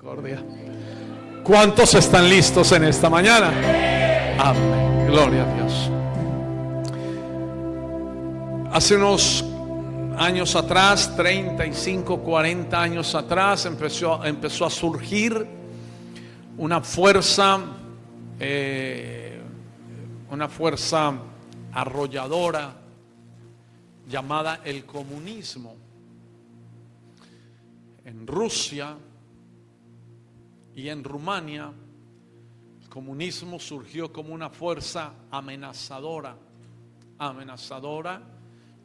Misericordia. ¿Cuántos están listos en esta mañana? Amén. Gloria a Dios. Hace unos años atrás, 35, 40 años atrás, empezó a surgir una fuerza arrolladora llamada el comunismo. En Rusia y en Rumania, el comunismo surgió como una fuerza amenazadora,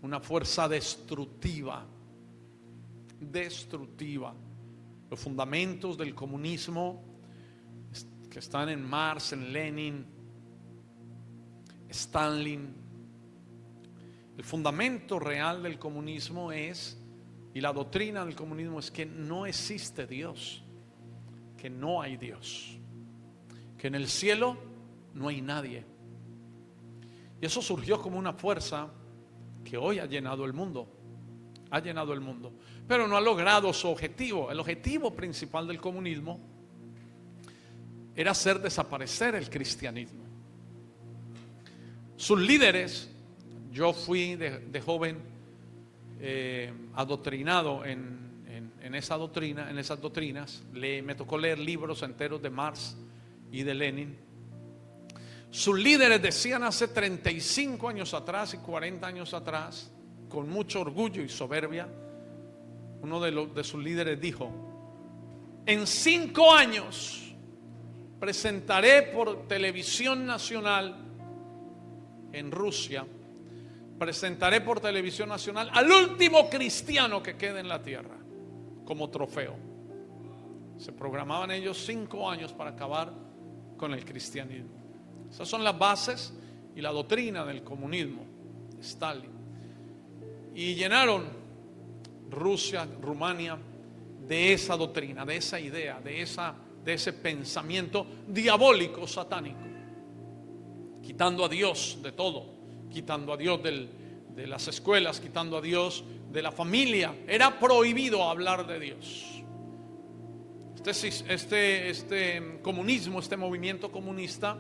una fuerza destructiva. Los fundamentos del comunismo que están en Marx, en Lenin, Stalin. El fundamento real del comunismo es, y la doctrina del comunismo es, que no existe Dios, que no hay Dios, que en el cielo no hay nadie. Y eso surgió como una fuerza que hoy ha llenado el mundo, pero no ha logrado su objetivo. El objetivo principal del comunismo era hacer desaparecer el cristianismo. Sus líderes, yo fui de joven adoctrinado en esas doctrinas. Me tocó leer libros enteros de Marx y de Lenin. Sus líderes decían hace 35 años atrás y 40 años atrás, con mucho orgullo y soberbia, uno de sus líderes dijo: en 5 años presentaré por televisión nacional en Rusia, presentaré por televisión nacional al último cristiano que quede en la tierra como trofeo. Se programaban ellos 5 años para acabar con el cristianismo. Esas son las bases y la doctrina del comunismo, Stalin. Y llenaron Rusia, Rumania de esa doctrina, de esa idea, de ese pensamiento diabólico, satánico, quitando a Dios de todo, quitando a Dios de las escuelas, quitando a Dios de la familia. Era prohibido hablar de Dios. Este comunismo, este movimiento comunista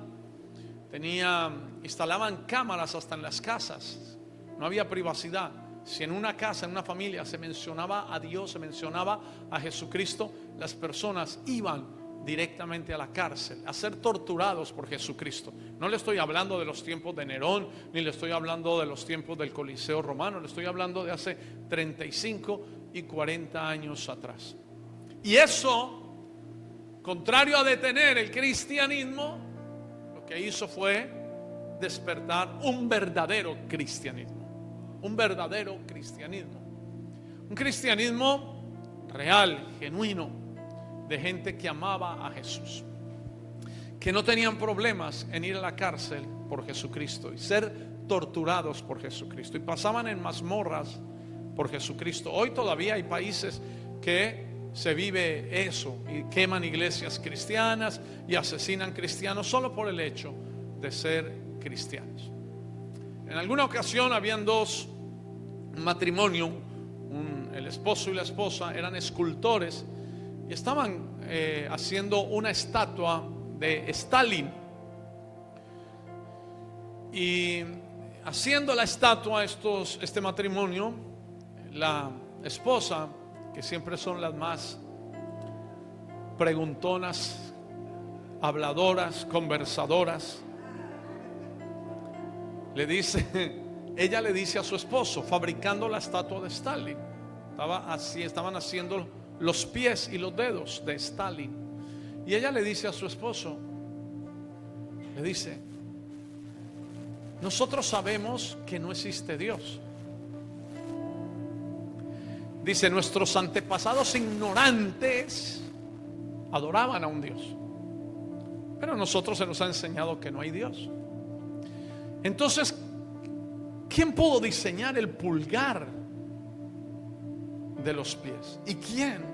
instalaban cámaras hasta en las casas. No había privacidad. Si en una casa, en una familia se mencionaba a Dios, se mencionaba a Jesucristo, las personas iban directamente a la cárcel a ser torturados por Jesucristo. No le estoy hablando de los tiempos de Nerón, ni le estoy hablando de los tiempos del Coliseo romano. Le estoy hablando de hace 35 y 40 años atrás. Y eso, contrario a detener el cristianismo, lo que hizo fue despertar un verdadero cristianismo. Un verdadero cristianismo. Un cristianismo real, genuino, de gente que amaba a Jesús, que no tenían problemas en ir a la cárcel por Jesucristo y ser torturados por Jesucristo, y pasaban en mazmorras por Jesucristo. Hoy todavía hay países que se vive eso y queman iglesias cristianas y asesinan cristianos solo por el hecho de ser cristianos. En alguna ocasión habían un matrimonio, el esposo y la esposa eran escultores y estaban haciendo una estatua de Stalin. Y haciendo la estatua, este matrimonio, la esposa, que siempre son las más preguntonas, habladoras, conversadoras, ella le dice a su esposo, fabricando la estatua de Stalin, estaban haciendo los pies y los dedos de Stalin, y ella le dice a su esposo, nosotros sabemos que no existe Dios. Dice, nuestros antepasados ignorantes adoraban a un Dios, pero a nosotros se nos ha enseñado que no hay Dios. Entonces, ¿quién pudo diseñar el pulgar de los pies? ¿Y quién?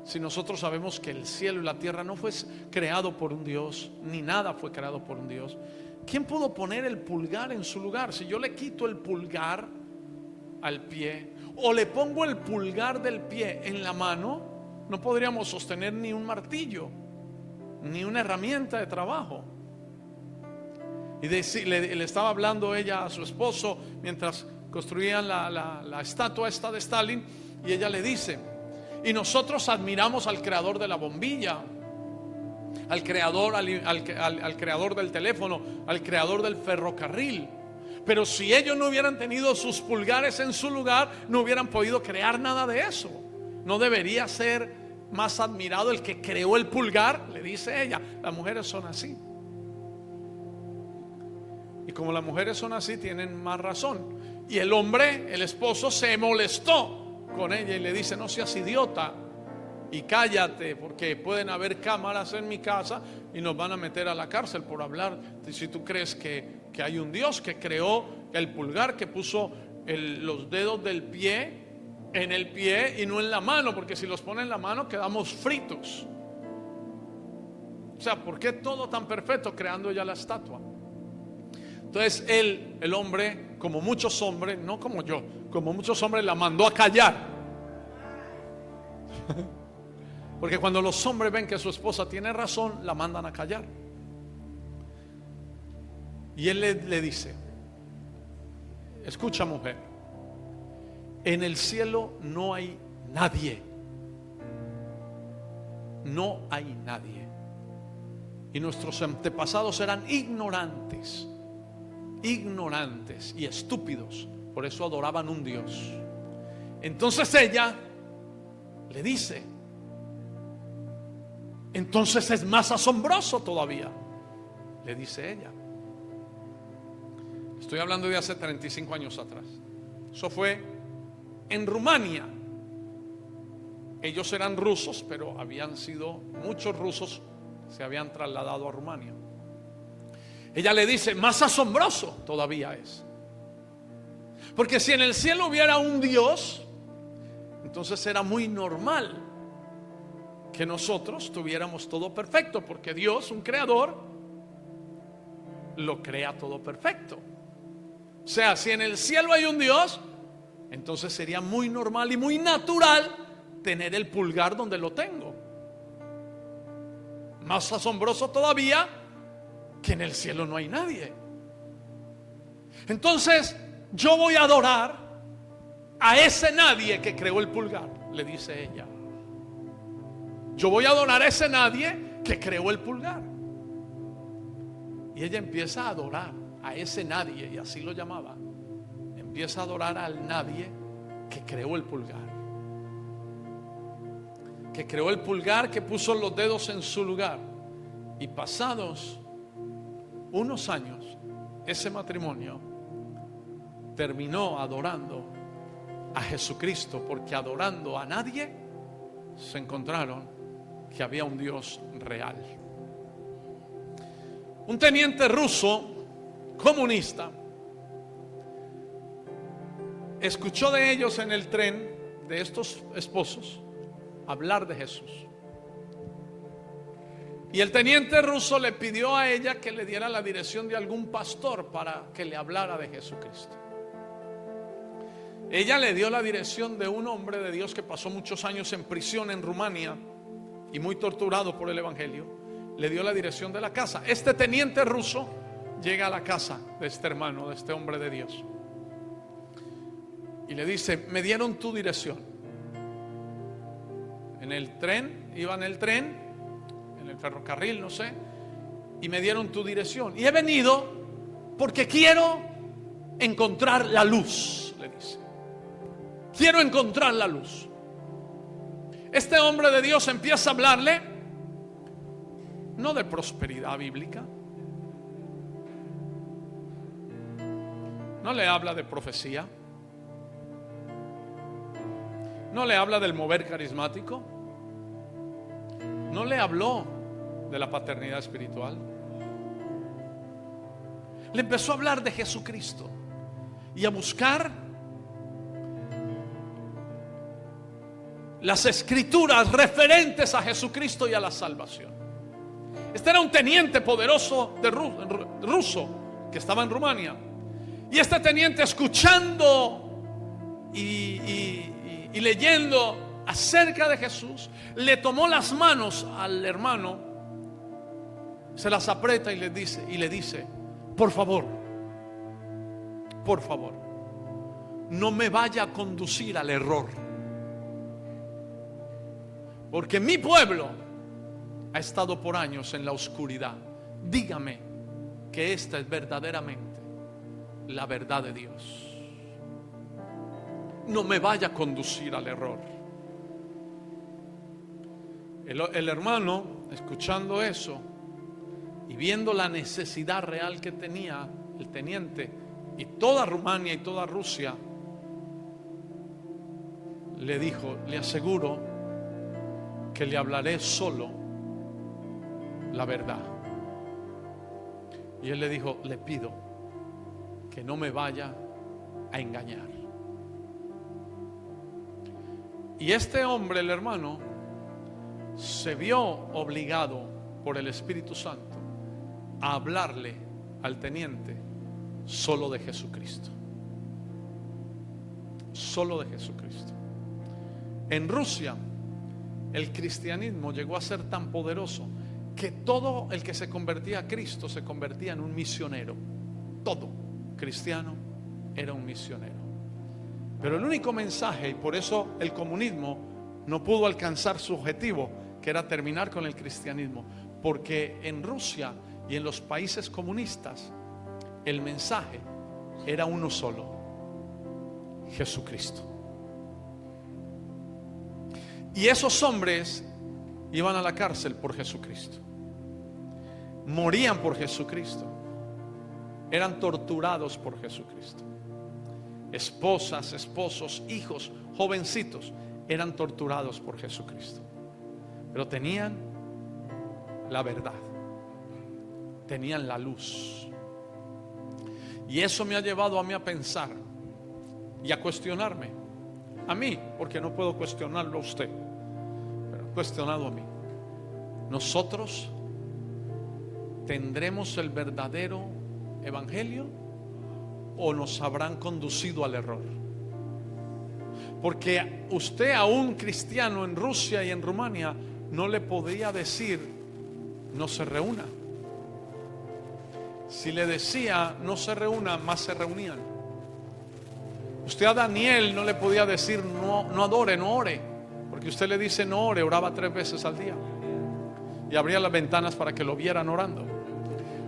Si nosotros sabemos que el cielo y la tierra no fue creado por un Dios, ni nada fue creado por un Dios. ¿Quién pudo poner el pulgar en su lugar? Si yo le quito el pulgar al pie o le pongo el pulgar del pie en la mano, no podríamos sostener ni un martillo, ni una herramienta de trabajo. Y le estaba hablando ella a su esposo mientras construían la estatua esta de Stalin, y ella le dice: y nosotros admiramos al creador de la bombilla, al creador, al creador del teléfono, al creador del ferrocarril. Pero si ellos no hubieran tenido sus pulgares en su lugar, no hubieran podido crear nada de eso. ¿No debería ser más admirado el que creó el pulgar? Le dice ella. Las mujeres son así. Y como las mujeres son así, tienen más razón. Y el hombre, el esposo, se molestó con ella y le dice: no seas idiota y cállate, porque pueden haber cámaras en mi casa y nos van a meter a la cárcel por hablar. Si tú crees que hay un Dios que creó el pulgar, que puso los dedos del pie en el pie y no en la mano, porque si los pone en la mano quedamos fritos. O sea, ¿por qué todo tan perfecto creando ya la estatua? Entonces el hombre, como muchos hombres, no como yo, como muchos hombres, la mandó a callar. Porque cuando los hombres ven que su esposa tiene razón, la mandan a callar. Y él le dice: escucha, mujer, en el cielo no hay nadie. No hay nadie. Y nuestros antepasados eran ignorantes y estúpidos. Por eso adoraban un Dios. Entonces ella le dice: entonces es más asombroso todavía. Le dice ella. Estoy hablando de hace 35 años atrás. Eso fue en Rumania. Ellos eran rusos, pero habían sido muchos rusos, se habían trasladado a Rumania. Ella le dice: más asombroso todavía es. Porque si en el cielo hubiera un Dios, entonces era muy normal que nosotros tuviéramos todo perfecto, porque Dios, un creador, lo crea todo perfecto. O sea, si en el cielo hay un Dios, entonces sería muy normal y muy natural tener el pulgar donde lo tengo. Más asombroso todavía que en el cielo no hay nadie. Entonces yo voy a adorar a ese nadie que creó el pulgar, le dice ella. Yo voy a adorar a ese nadie que creó el pulgar. Y ella empieza a adorar a ese nadie, y así lo llamaba. Empieza a adorar al nadie que creó el pulgar. Que creó el pulgar, que puso los dedos en su lugar. Y pasados unos años, ese matrimonio terminó adorando a Jesucristo, porque adorando a nadie se encontraron que había un Dios real. Un teniente ruso comunista escuchó de ellos en el tren, de estos esposos, hablar de Jesús. Y el teniente ruso le pidió a ella que le diera la dirección de algún pastor para que le hablara de Jesucristo. Ella le dio la dirección de un hombre de Dios que pasó muchos años en prisión en Rumania y muy torturado por el evangelio. Le dio la dirección de la casa. Este teniente ruso llega a la casa de este hermano, de este hombre de Dios, y le dice: me dieron tu dirección. En el tren, iba en el tren, en el ferrocarril, no sé, y me dieron tu dirección. Y he venido porque quiero encontrar la luz, le dice. Quiero encontrar la luz. Este hombre de Dios empieza a hablarle, no de prosperidad bíblica, no le habla de profecía, no le habla del mover carismático, no le habló de la paternidad espiritual. Le empezó a hablar de Jesucristo y a buscar las escrituras referentes a Jesucristo y a la salvación. Este era un teniente poderoso de ruso que estaba en Rumania. Y este teniente, escuchando y leyendo acerca de Jesús, le tomó las manos al hermano, se las aprieta y le dice, por favor, no me vaya a conducir al error, porque mi pueblo ha estado por años en la oscuridad. Dígame que esta es verdaderamente la verdad de Dios. No me vaya a conducir al error. El hermano, escuchando eso y viendo la necesidad real que tenía el teniente y toda Rumania y toda Rusia, le dijo, le aseguro que le hablaré solo la verdad. Y él le dijo, le pido que no me vaya a engañar. Y este hombre, el hermano, se vio obligado por el Espíritu Santo a hablarle al teniente solo de Jesucristo. Solo de Jesucristo. En Rusia, el cristianismo llegó a ser tan poderoso que todo el que se convertía a Cristo se convertía en un misionero. Todo cristiano era un misionero. Pero el único mensaje, y por eso el comunismo no pudo alcanzar su objetivo, que era terminar con el cristianismo, porque en Rusia y en los países comunistas el mensaje era uno solo: Jesucristo. Y esos hombres iban a la cárcel por Jesucristo, morían por Jesucristo, eran torturados por Jesucristo. Esposas, esposos, hijos, jovencitos eran torturados por Jesucristo. Pero tenían la verdad, tenían la luz. Y eso me ha llevado a mí a pensar y a cuestionarme. A mí, porque no puedo cuestionarlo a usted, pero cuestionado a mí. Nosotros tendremos el verdadero evangelio o nos habrán conducido al error. Porque usted a un cristiano en Rusia y en Rumania no le podía decir no se reúna. Si le decía no se reúna, más se reunían. Usted a Daniel no le podía decir no adore, no ore, porque usted le dice no ore, oraba 3 veces al día y abría las ventanas para que lo vieran orando.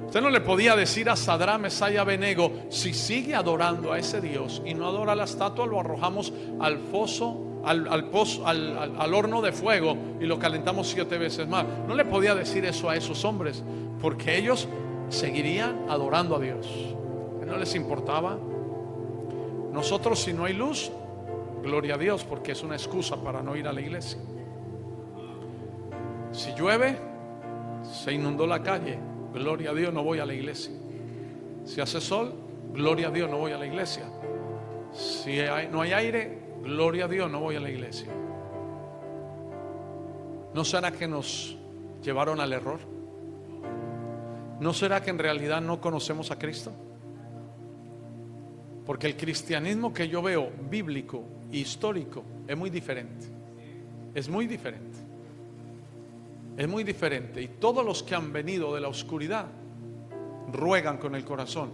Usted no le podía decir a Sadrán, Mesach y Abednego, si sigue adorando a ese Dios y no adora la estatua, lo arrojamos al foso, al horno de fuego y lo calentamos 7 veces más. No le podía decir eso a esos hombres, porque ellos seguirían adorando a Dios. No les importaba. Nosotros, si no hay luz, gloria a Dios, porque es una excusa para no ir a la iglesia. Si llueve, se inundó la calle, gloria a Dios, no voy a la iglesia. Si hace sol, gloria a Dios, no voy a la iglesia. Si no hay aire, gloria a Dios, no voy a la iglesia. ¿No será que nos llevaron al error? ¿No será que en realidad no conocemos a Cristo? Porque el cristianismo que yo veo, bíblico e histórico, es muy diferente. Es muy diferente. Es muy diferente. Y todos los que han venido de la oscuridad ruegan con el corazón: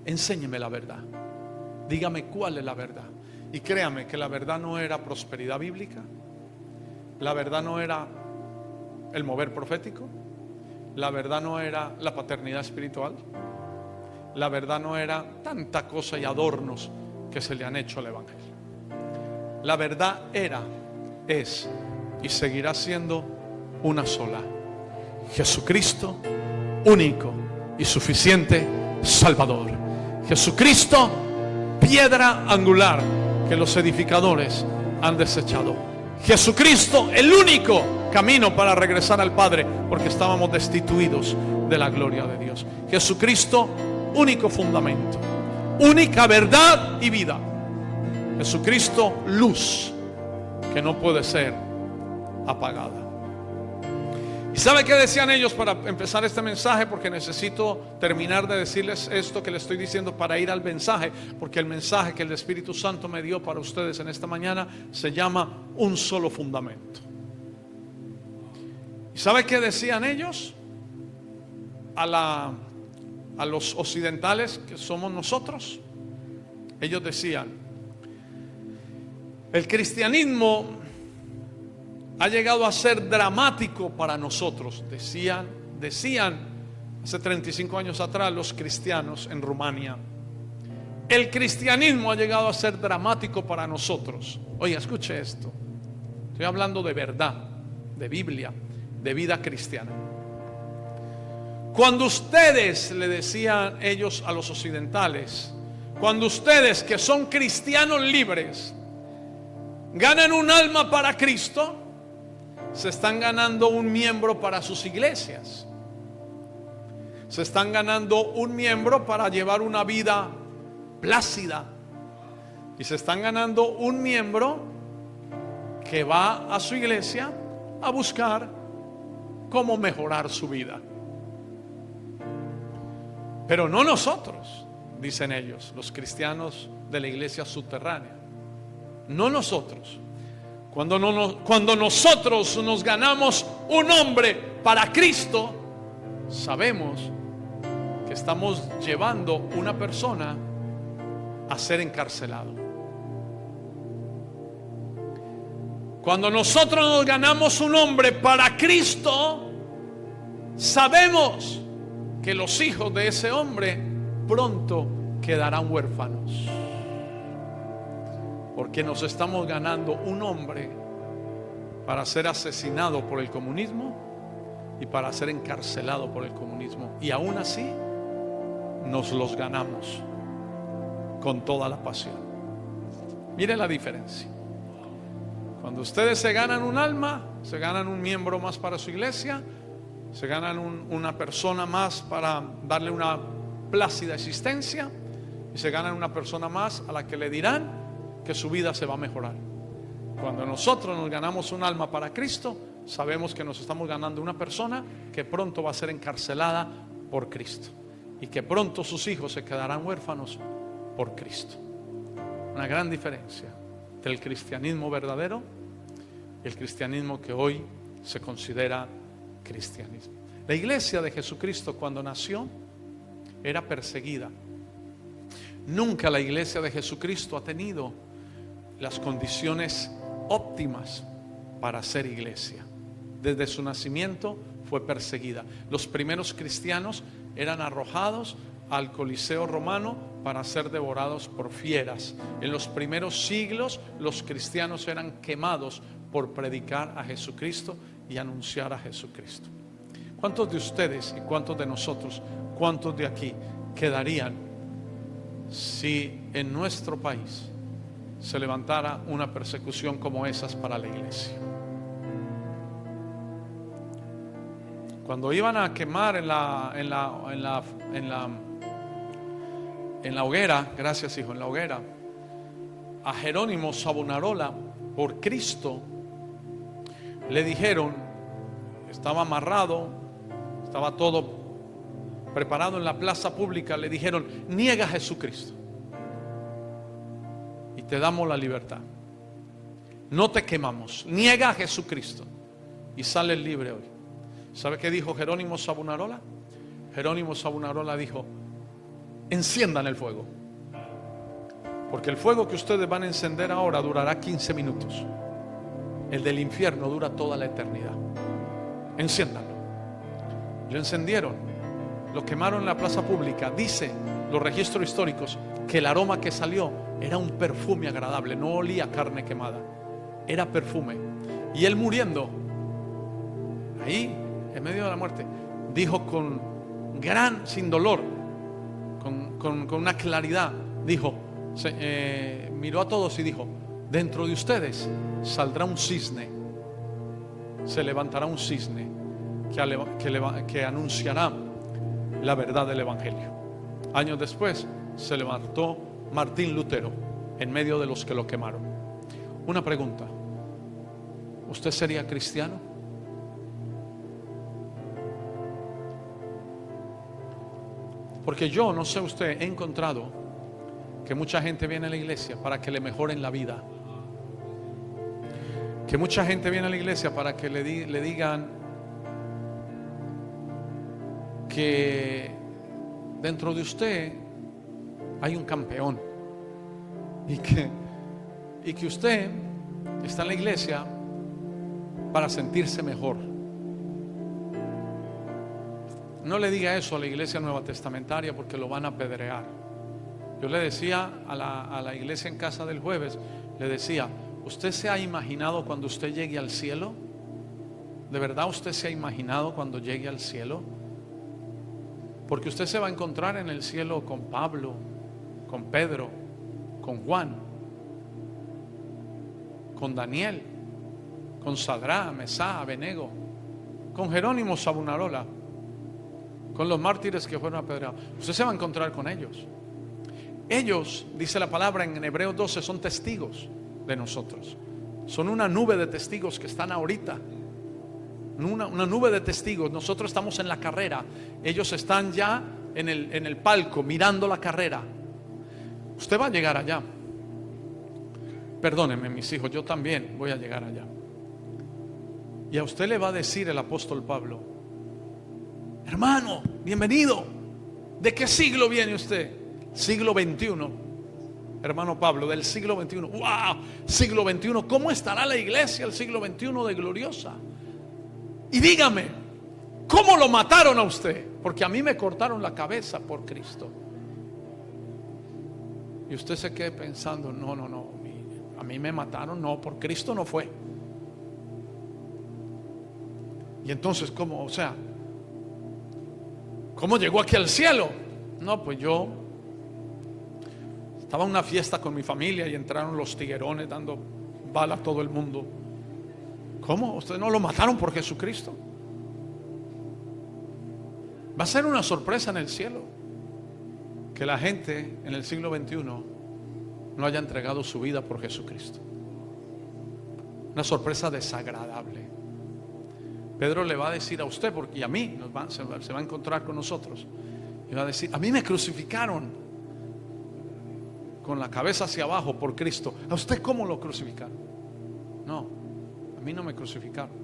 enséñeme la verdad, dígame cuál es la verdad. Y créame que la verdad no era prosperidad bíblica, la verdad no era el mover profético, la verdad no era la paternidad espiritual, la verdad no era tanta cosa y adornos que se le han hecho al evangelio. La verdad era, es y seguirá siendo una sola: Jesucristo, único y suficiente Salvador. Jesucristo, piedra angular que los edificadores han desechado. Jesucristo, el único camino para regresar al Padre, porque estábamos destituidos de la gloria de Dios. Jesucristo, único fundamento, única verdad y vida. Jesucristo, luz que no puede ser apagada. ¿Y sabe qué decían ellos para empezar este mensaje? Porque necesito terminar de decirles esto que les estoy diciendo para ir al mensaje, porque el mensaje que el Espíritu Santo me dio para ustedes en esta mañana se llama un solo fundamento. ¿Y sabe qué decían ellos? A los occidentales, que somos nosotros. Ellos decían: el cristianismo ha llegado a ser dramático para nosotros. Decían hace 35 años atrás los cristianos en Rumania: el cristianismo ha llegado a ser dramático para nosotros. Oiga, escuche esto. Estoy hablando de verdad, de Biblia, de vida cristiana. Cuando ustedes, le decían ellos a los occidentales, cuando ustedes que son cristianos libres ganan un alma para Cristo, se están ganando un miembro para sus iglesias. Se están ganando un miembro para llevar una vida plácida. Y se están ganando un miembro que va a su iglesia a buscar cómo mejorar su vida. Pero no nosotros, dicen ellos, los cristianos de la iglesia subterránea. No nosotros. Cuando nosotros nos ganamos un hombre para Cristo, sabemos que estamos llevando una persona a ser encarcelado. Cuando nosotros nos ganamos un hombre para Cristo, sabemos que los hijos de ese hombre pronto quedarán huérfanos. Porque nos estamos ganando un hombre para ser asesinado por el comunismo y para ser encarcelado por el comunismo. Y aún así nos los ganamos con toda la pasión. Miren la diferencia. Cuando ustedes se ganan un alma, se ganan un miembro más para su iglesia, se ganan una persona más para darle una plácida existencia, y se ganan una persona más a la que le dirán que su vida se va a mejorar. Cuando nosotros nos ganamos un alma para Cristo, sabemos que nos estamos ganando una persona que pronto va a ser encarcelada por Cristo y que pronto sus hijos se quedarán huérfanos por Cristo. Una gran diferencia entre el cristianismo verdadero y el cristianismo que hoy se considera cristianismo. La iglesia de Jesucristo, cuando nació, era perseguida. Nunca la iglesia de Jesucristo ha tenido las condiciones óptimas para ser iglesia. Desde su nacimiento fue perseguida. Los primeros cristianos eran arrojados al Coliseo romano para ser devorados por fieras. En los primeros siglos los cristianos eran quemados por predicar a Jesucristo y anunciar a Jesucristo. ¿Cuántos de ustedes y cuántos de nosotros, cuántos de aquí quedarían si en nuestro país se levantara una persecución como esas para la iglesia? Cuando iban a quemar en la hoguera, gracias hijo, en la hoguera, a Jerónimo Savonarola, por Cristo, le dijeron, estaba amarrado, estaba todo preparado en la plaza pública, le dijeron: niega a Jesucristo y te damos la libertad, no te quemamos, niega a Jesucristo y sales libre hoy. ¿Sabe qué dijo Jerónimo Savonarola? Jerónimo Savonarola dijo: enciendan el fuego, porque el fuego que ustedes van a encender ahora durará 15 minutos. El del infierno dura toda la eternidad. Enciéndanlo. Lo encendieron, lo quemaron en la plaza pública. Dice los registros históricos que el aroma que salió era un perfume agradable, no olía a carne quemada, era perfume. Y él, muriendo ahí en medio de la muerte, dijo sin dolor, con una claridad, dijo, miró a todos y dijo: dentro de ustedes saldrá un cisne, se levantará un cisne que anunciará la verdad del evangelio. Años después se levantó Martín Lutero en medio de los que lo quemaron. Una pregunta: ¿usted sería cristiano? Porque yo, no sé usted, he encontrado que mucha gente viene a la iglesia para que le mejoren la vida. Que mucha gente viene a la iglesia para que le digan que dentro de usted hay un campeón. Y que usted está en la iglesia para sentirse mejor. No le diga eso a la iglesia nueva testamentaria, porque lo van a apedrear. Yo le decía a la iglesia en casa del jueves, le decía: ¿usted se ha imaginado cuando usted llegue al cielo? ¿De verdad usted se ha imaginado cuando llegue al cielo? Porque usted se va a encontrar en el cielo con Pablo, con Pedro, con Juan, con Daniel, con Sadrá, Mesá, Abednego, con Jerónimo Sabunarola, con los mártires que fueron apedreados. Usted se va a encontrar con ellos. Ellos, dice la palabra en Hebreos 12, son testigos de nosotros. Son una nube de testigos que están ahorita. Una nube de testigos. Nosotros estamos en la carrera. Ellos están ya en el palco mirando la carrera. Usted va a llegar allá. Perdónenme, mis hijos, yo también voy a llegar allá. Y a usted le va a decir el apóstol Pablo: hermano, bienvenido. ¿De qué siglo viene usted? Siglo XXI. Hermano Pablo, del siglo XXI. ¡Wow! Siglo XXI. ¿Cómo estará la iglesia el siglo XXI de gloriosa? Y dígame, ¿cómo lo mataron a usted? Porque a mí me cortaron la cabeza por Cristo. Y usted se quede pensando: no, a mí me mataron. No, por Cristo no fue. Y entonces, ¿cómo? O sea, ¿cómo llegó aquí al cielo? No, pues yo estaba en una fiesta con mi familia y entraron los tiguerones dando bala a todo el mundo. ¿Cómo? ¿Ustedes no lo mataron por Jesucristo? Va a ser una sorpresa en el cielo que la gente en el siglo XXI no haya entregado su vida por Jesucristo. Una sorpresa desagradable. Pedro le va a decir a usted, porque y a mí se va a encontrar con nosotros, y va a decir: a mí me crucificaron con la cabeza hacia abajo por Cristo. ¿A usted cómo lo crucificaron? No, a mí no me crucificaron.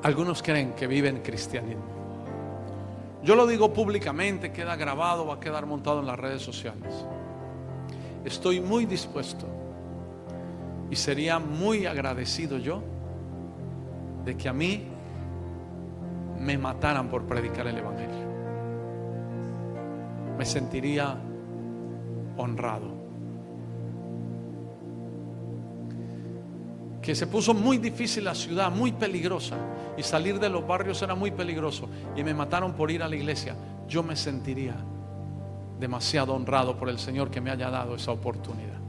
Algunos creen que viven cristianismo. Yo lo digo públicamente, queda grabado, va a quedar montado en las redes sociales. Estoy muy dispuesto y sería muy agradecido yo de que a mí me mataran por predicar el evangelio. Me sentiría honrado. Que se puso muy difícil la ciudad, muy peligrosa, y salir de los barrios era muy peligroso, y me mataron por ir a la iglesia. Yo me sentiría demasiado honrado por el Señor que me haya dado esa oportunidad.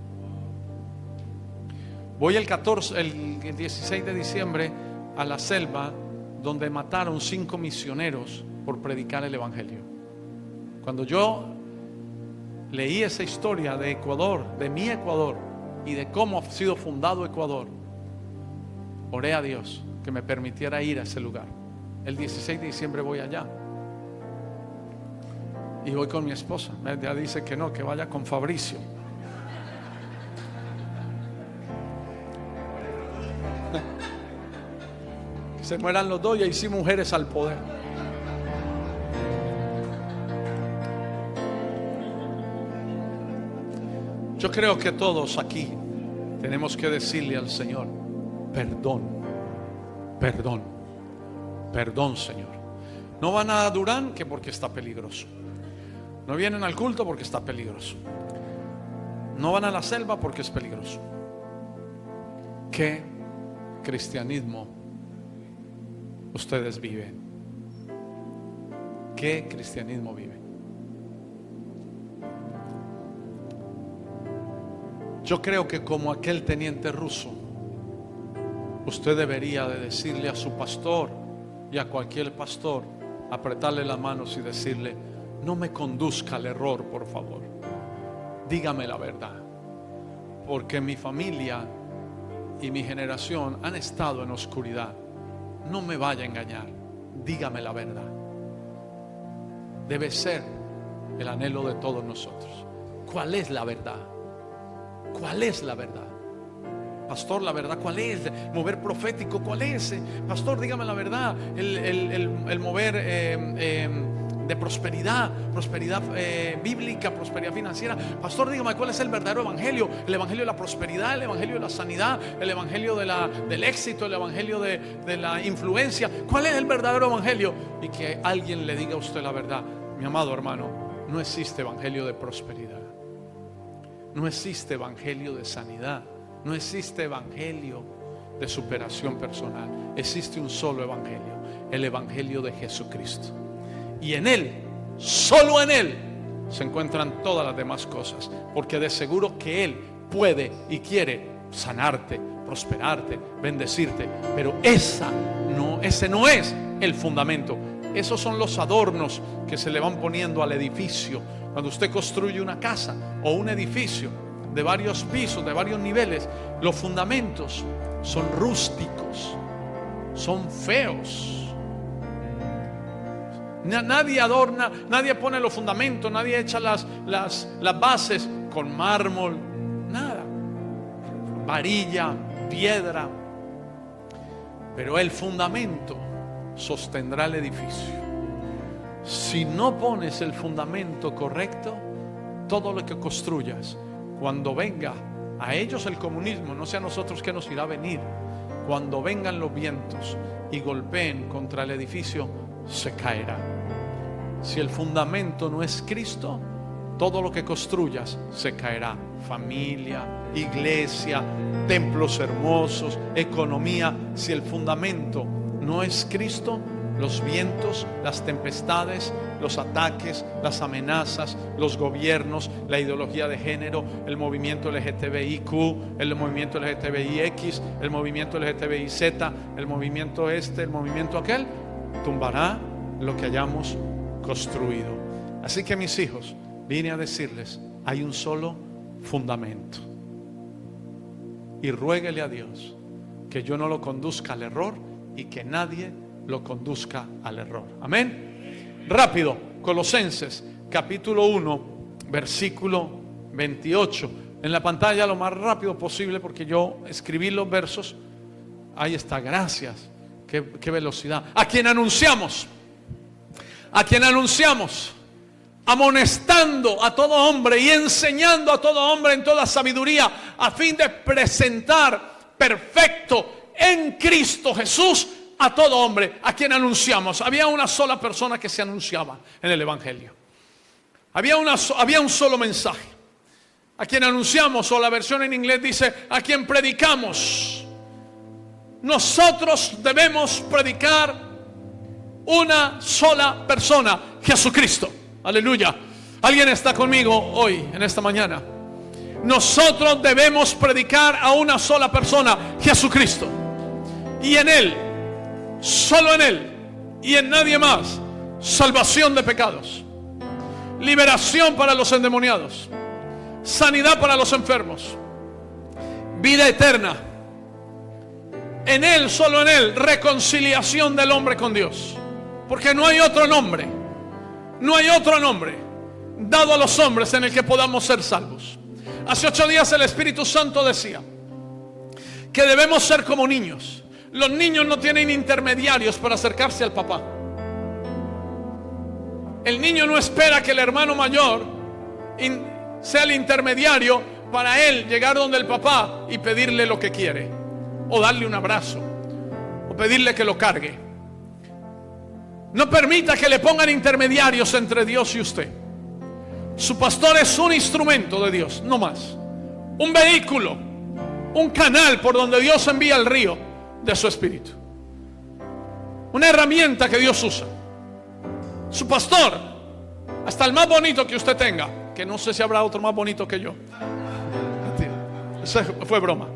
Voy el 16 de diciembre a la selva, donde mataron 5 misioneros por predicar el evangelio. Cuando yo leí esa historia de Ecuador, de mi Ecuador, y de cómo ha sido fundado Ecuador, oré a Dios que me permitiera ir a ese lugar. El 16 de diciembre voy allá. Y voy con mi esposa. Ella dice que no, que vaya con Fabricio. Que se mueran los dos y ahí sí mujeres al poder. Yo creo que todos aquí tenemos que decirle al Señor: perdón, perdón, perdón, Señor. No van a Durán que porque está peligroso. No vienen al culto porque está peligroso. No van a la selva porque es peligroso. ¿Qué cristianismo ustedes viven? ¿Qué cristianismo viven? Yo creo que como aquel teniente ruso, usted debería de decirle a su pastor y a cualquier pastor, apretarle las manos y decirle: no me conduzca al error, por favor. Dígame la verdad. Porque mi familia y mi generación han estado en oscuridad, no me vaya a engañar, dígame la verdad. Debe ser el anhelo de todos nosotros. ¿Cuál es la verdad? ¿Cuál es la verdad? Pastor, la verdad, ¿cuál es? Mover profético, ¿cuál es? Pastor, dígame la verdad. El mover de prosperidad bíblica, prosperidad financiera. Pastor, dígame cuál es el verdadero evangelio. El evangelio de la prosperidad, el evangelio de la sanidad, el evangelio del éxito, el evangelio de la influencia. ¿Cuál es el verdadero evangelio? Y que alguien le diga a usted la verdad. Mi amado hermano, no existe evangelio de prosperidad, no existe evangelio de sanidad, no existe evangelio de superación personal. Existe un solo evangelio, el evangelio de Jesucristo. Y en Él, solo en Él, se encuentran todas las demás cosas. Porque de seguro que Él puede y quiere sanarte, prosperarte, bendecirte. Pero ese no es el fundamento. Esos son los adornos que se le van poniendo al edificio. Cuando usted construye una casa o un edificio de varios pisos, de varios niveles, los fundamentos son rústicos, son feos. Nadie adorna, nadie pone los fundamentos, nadie echa las bases con mármol, nada, varilla, piedra. Pero el fundamento sostendrá el edificio. Si no pones el fundamento correcto, todo lo que construyas, cuando venga a ellos el comunismo, no sé a nosotros qué nos irá a venir, cuando vengan los vientos y golpeen contra el edificio, se caerá. Si el fundamento no es Cristo, todo lo que construyas se caerá. Familia, iglesia, templos hermosos, economía. Si el fundamento no es Cristo, los vientos, las tempestades, los ataques, las amenazas, los gobiernos, la ideología de género, el movimiento LGTBIQ, el movimiento LGTBIX, el movimiento LGTBIZ, el movimiento el movimiento aquel, tumbará lo que hayamos construido. Así que, mis hijos, vine a decirles, hay un solo fundamento. Y ruéguele a Dios que yo no lo conduzca al error y que nadie lo conduzca al error. Amén. Rápido, Colosenses capítulo 1 versículo 28. En la pantalla lo más rápido posible, porque yo escribí los versos. Ahí está, gracias. Qué velocidad. A quien anunciamos, amonestando a todo hombre y enseñando a todo hombre en toda sabiduría, a fin de presentar perfecto en Cristo Jesús a todo hombre. A quien anunciamos. Había una sola persona que se anunciaba en el evangelio. Había un solo mensaje. A quien anunciamos, o la versión en inglés dice, a quien predicamos. Nosotros debemos predicar una sola persona, Jesucristo. Aleluya. ¿Alguien está conmigo hoy, en esta mañana? Nosotros debemos predicar a una sola persona, Jesucristo. Y en Él, solo en Él y en nadie más, salvación de pecados, liberación para los endemoniados, sanidad para los enfermos, vida eterna. En Él, solo en Él, reconciliación del hombre con Dios. Porque no hay otro nombre dado a los hombres en el que podamos ser salvos. Hace 8 días el Espíritu Santo decía que debemos ser como niños. Los niños no tienen intermediarios para acercarse al papá. El niño no espera que el hermano mayor sea el intermediario para él llegar donde el papá y pedirle lo que quiere, o darle un abrazo, o pedirle que lo cargue. No permita que le pongan intermediarios entre Dios y usted. Su pastor es un instrumento de Dios, no más. Un vehículo, un canal por donde Dios envía el río de su espíritu. Una herramienta que Dios usa. Su pastor, hasta el más bonito que usted tenga, que no sé si habrá otro más bonito que yo. Eso fue broma.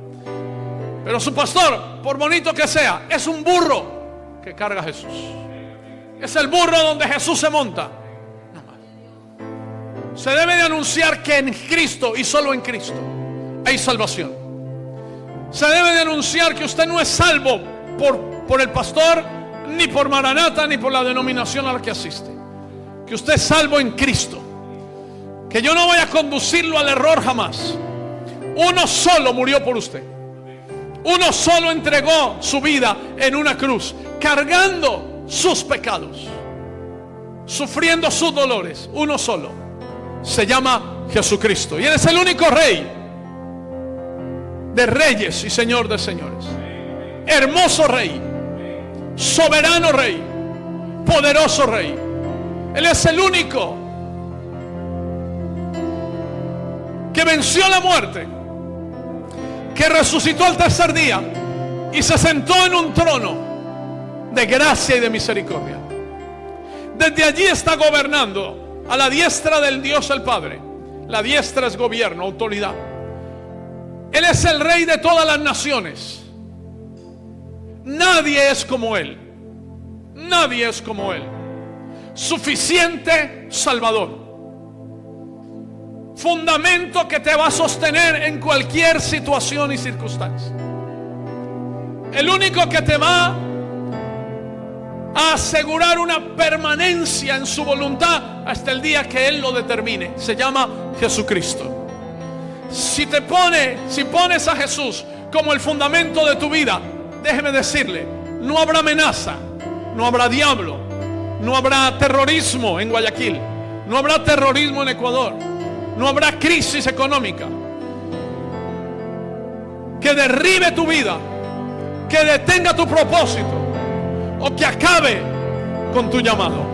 Pero su pastor, por bonito que sea, es un burro que carga a Jesús. Es el burro donde Jesús se monta. No más. Se debe de anunciar que en Cristo y solo en Cristo hay salvación. Se debe de anunciar que usted no es salvo por el pastor, ni por Maranata, ni por la denominación a la que asiste. Que usted es salvo en Cristo. Que yo no voy a conducirlo al error jamás. Uno solo murió por usted. Uno solo entregó su vida en una cruz, cargando sus pecados, sufriendo sus dolores. Uno solo. Se llama Jesucristo. Y Él es el único Rey de reyes y Señor de señores. Hermoso Rey, soberano Rey, poderoso Rey. Él es el único que venció la muerte, que resucitó al tercer día y se sentó en un trono de gracia y de misericordia. Desde allí está gobernando a la diestra del Dios el Padre. La diestra es gobierno, autoridad. Él es el Rey de todas las naciones. Nadie es como Él. Nadie es como Él. Suficiente Salvador. Fundamento que te va a sostener en cualquier situación y circunstancia. El único que te va a asegurar una permanencia en su voluntad hasta el día que Él lo determine. Se llama Jesucristo. Si pones a Jesús como el fundamento de tu vida, déjeme decirle, no habrá amenaza, no habrá diablo, no habrá terrorismo en Guayaquil, no habrá terrorismo en Ecuador, no habrá crisis económica que derribe tu vida, que detenga tu propósito o que acabe con tu llamado.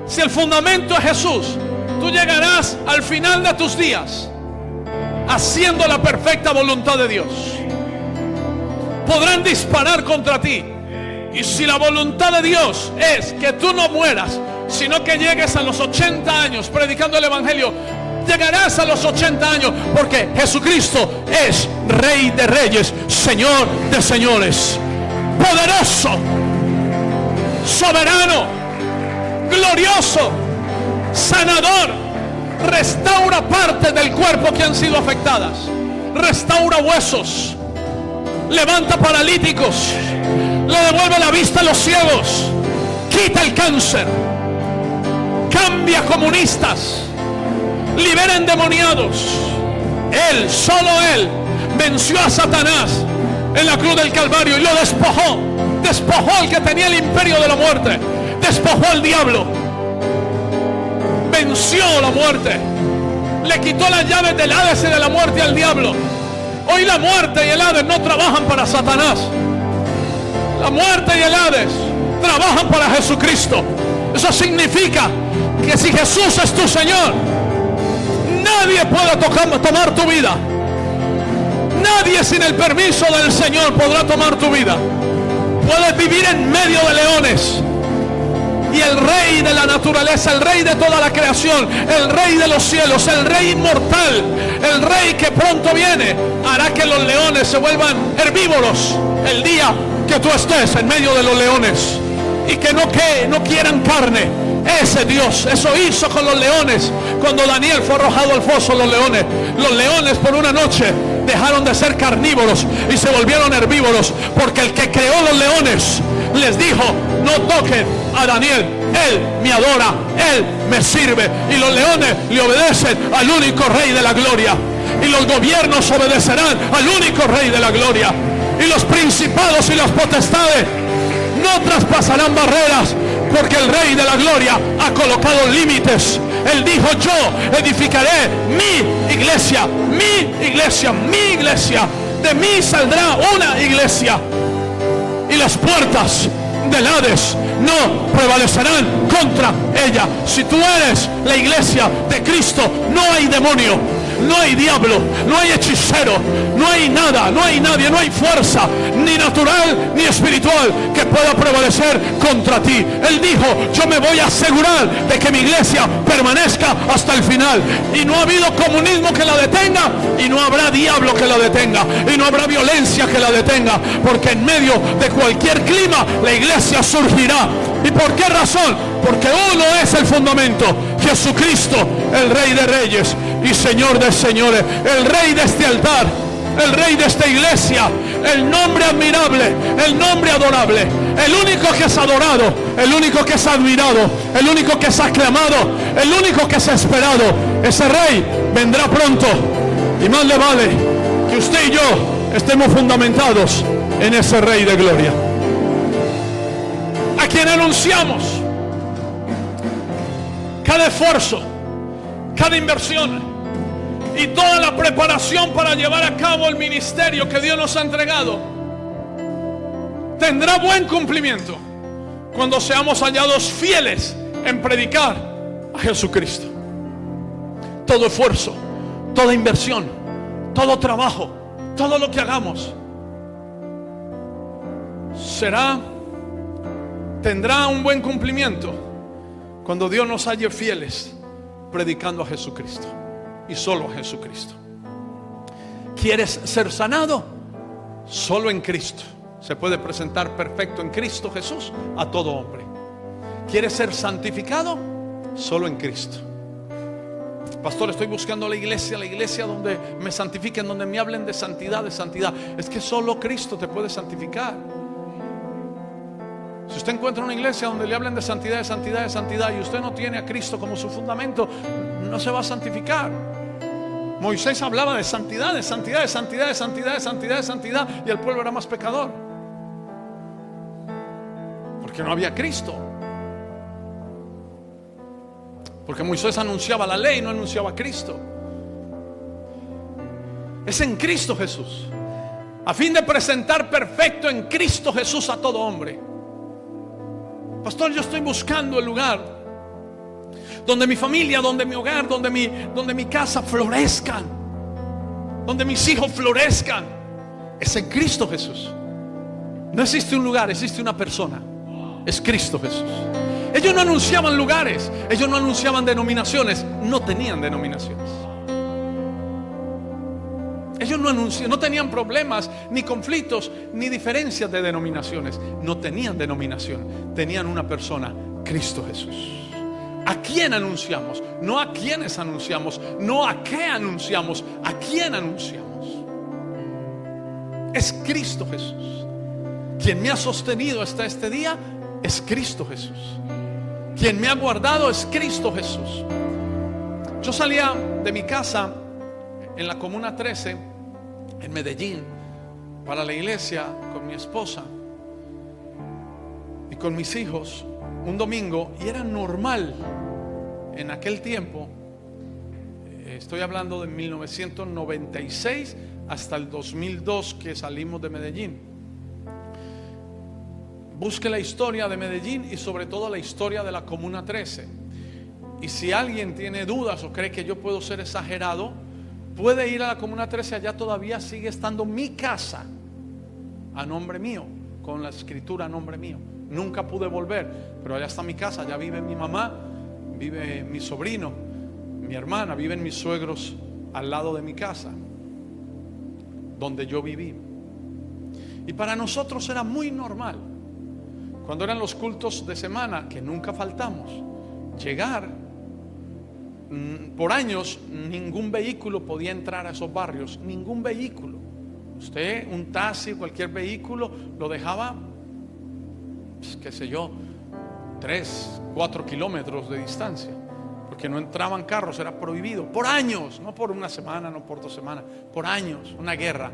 Si el fundamento es Jesús, tú llegarás al final de tus días haciendo la perfecta voluntad de Dios. Podrán disparar contra ti, y si la voluntad de Dios es que tú no mueras, sino que llegues a los 80 años predicando el evangelio, llegarás a los 80 años, porque Jesucristo es Rey de reyes, Señor de señores, poderoso, soberano, glorioso, sanador. Restaura partes del cuerpo que han sido afectadas, restaura huesos, levanta paralíticos, le devuelve la vista a los ciegos, quita el cáncer, cambia comunistas, libera endemoniados. Él, solo Él, venció a Satanás en la cruz del Calvario y lo despojó al que tenía el imperio de la muerte, despojó al diablo, venció la muerte, le quitó las llaves del Hades y de la muerte al diablo. Hoy la muerte y el Hades no trabajan para Satanás. La muerte y el Hades trabajan para Jesucristo. Eso significa que si Jesús es tu Señor, nadie puede tomar tu vida. Nadie sin el permiso del Señor podrá tomar tu vida. Puedes vivir en medio de leones, y el Rey de la naturaleza, el Rey de toda la creación, el Rey de los cielos, el Rey inmortal, el Rey que pronto viene, hará que los leones se vuelvan herbívoros el día que tú estés en medio de los leones, y que no quieran carne. Ese Dios, eso hizo con los leones cuando Daniel fue arrojado al foso. Los leones por una noche dejaron de ser carnívoros y se volvieron herbívoros, porque el que creó los leones les dijo: no toquen a Daniel, él me adora, él me sirve. Y los leones le obedecen al único Rey de la gloria, y los gobiernos obedecerán al único Rey de la gloria, y los principados y las potestades no traspasarán barreras, porque el Rey de la gloria ha colocado límites. Él dijo: yo edificaré mi iglesia, mi iglesia, mi iglesia. De mí saldrá una iglesia, y las puertas del Hades no prevalecerán contra ella. Si tú eres la iglesia de Cristo, no hay demonio, no hay diablo, no hay hechicero, no hay nada, no hay nadie, no hay fuerza, ni natural ni espiritual, que pueda prevalecer contra ti. Él dijo: yo me voy a asegurar de que mi iglesia permanezca hasta el final. Y no ha habido comunismo que la detenga, y no habrá diablo que la detenga, y no habrá violencia que la detenga, porque en medio de cualquier clima la iglesia surgirá. ¿Y por qué razón? Porque uno es el fundamento: Jesucristo, el Rey de reyes y Señor de señores, el Rey de este altar, el Rey de esta iglesia, el nombre admirable, el nombre adorable, el único que es adorado, el único que es admirado, el único que es aclamado, el único que es esperado. Ese Rey vendrá pronto, y más le vale que usted y yo estemos fundamentados en ese Rey de gloria, a quien anunciamos cada esfuerzo, cada inversión y toda la preparación para llevar a cabo el ministerio que Dios nos ha entregado tendrá buen cumplimiento cuando seamos hallados fieles en predicar a Jesucristo. Todo esfuerzo, toda inversión, todo trabajo, todo lo que hagamos tendrá un buen cumplimiento cuando Dios nos halle fieles predicando a Jesucristo y solo a Jesucristo. ¿Quieres ser sanado? Solo en Cristo se puede presentar perfecto en Cristo Jesús a todo hombre. ¿Quieres ser santificado? Solo en Cristo. Pastor, estoy buscando la iglesia donde me santifiquen, donde me hablen de santidad, de santidad. Es que solo Cristo te puede santificar. Si usted encuentra una iglesia donde le hablen de santidad, de santidad, de santidad, y usted no tiene a Cristo como su fundamento, no se va a santificar. Moisés hablaba de santidad, de santidad, de santidad, de santidad, de santidad, de santidad, y el pueblo era más pecador, porque no había Cristo. Porque Moisés anunciaba la ley, no anunciaba a Cristo. Es en Cristo Jesús, a fin de presentar perfecto en Cristo Jesús a todo hombre. Pastor, yo estoy buscando el lugar donde mi familia, donde mi hogar, donde mi casa florezcan, donde mis hijos florezcan. Es en Cristo Jesús. No existe un lugar, existe una persona. Es Cristo Jesús. Ellos no anunciaban lugares, ellos no anunciaban denominaciones, no tenían denominaciones. Ellos no tenían problemas, ni conflictos, ni diferencias de denominaciones. No tenían denominación, tenían una persona, Cristo Jesús. ¿A quién anunciamos? No a quiénes anunciamos, no a qué anunciamos, a quién anunciamos. Es Cristo Jesús. Quien me ha sostenido hasta este día es Cristo Jesús. Quien me ha guardado es Cristo Jesús. Yo salía de mi casa en la Comuna 13, en Medellín, para la iglesia con mi esposa y con mis hijos un domingo, y era normal en aquel tiempo. Estoy hablando de 1996 hasta el 2002 que salimos de Medellín. Busque la historia de Medellín y sobre todo la historia de la Comuna 13. Y si alguien tiene dudas o cree que yo puedo ser exagerado, puede ir a la Comuna 13. Allá todavía sigue estando mi casa a nombre mío, con la escritura a nombre mío. Nunca pude volver, pero allá está mi casa. Allá vive mi mamá, vive mi sobrino, mi hermana, viven mis suegros al lado de mi casa, donde yo viví. Y para nosotros era muy normal, cuando eran los cultos de semana, que nunca faltamos, llegar. Por años ningún vehículo podía entrar a esos barrios, ningún vehículo. Usted, un taxi, cualquier vehículo, lo dejaba, pues, qué sé yo, 3, 4 kilómetros de distancia, porque no entraban carros, era prohibido, por años, no por una semana, no por 2 semanas, por años. Una guerra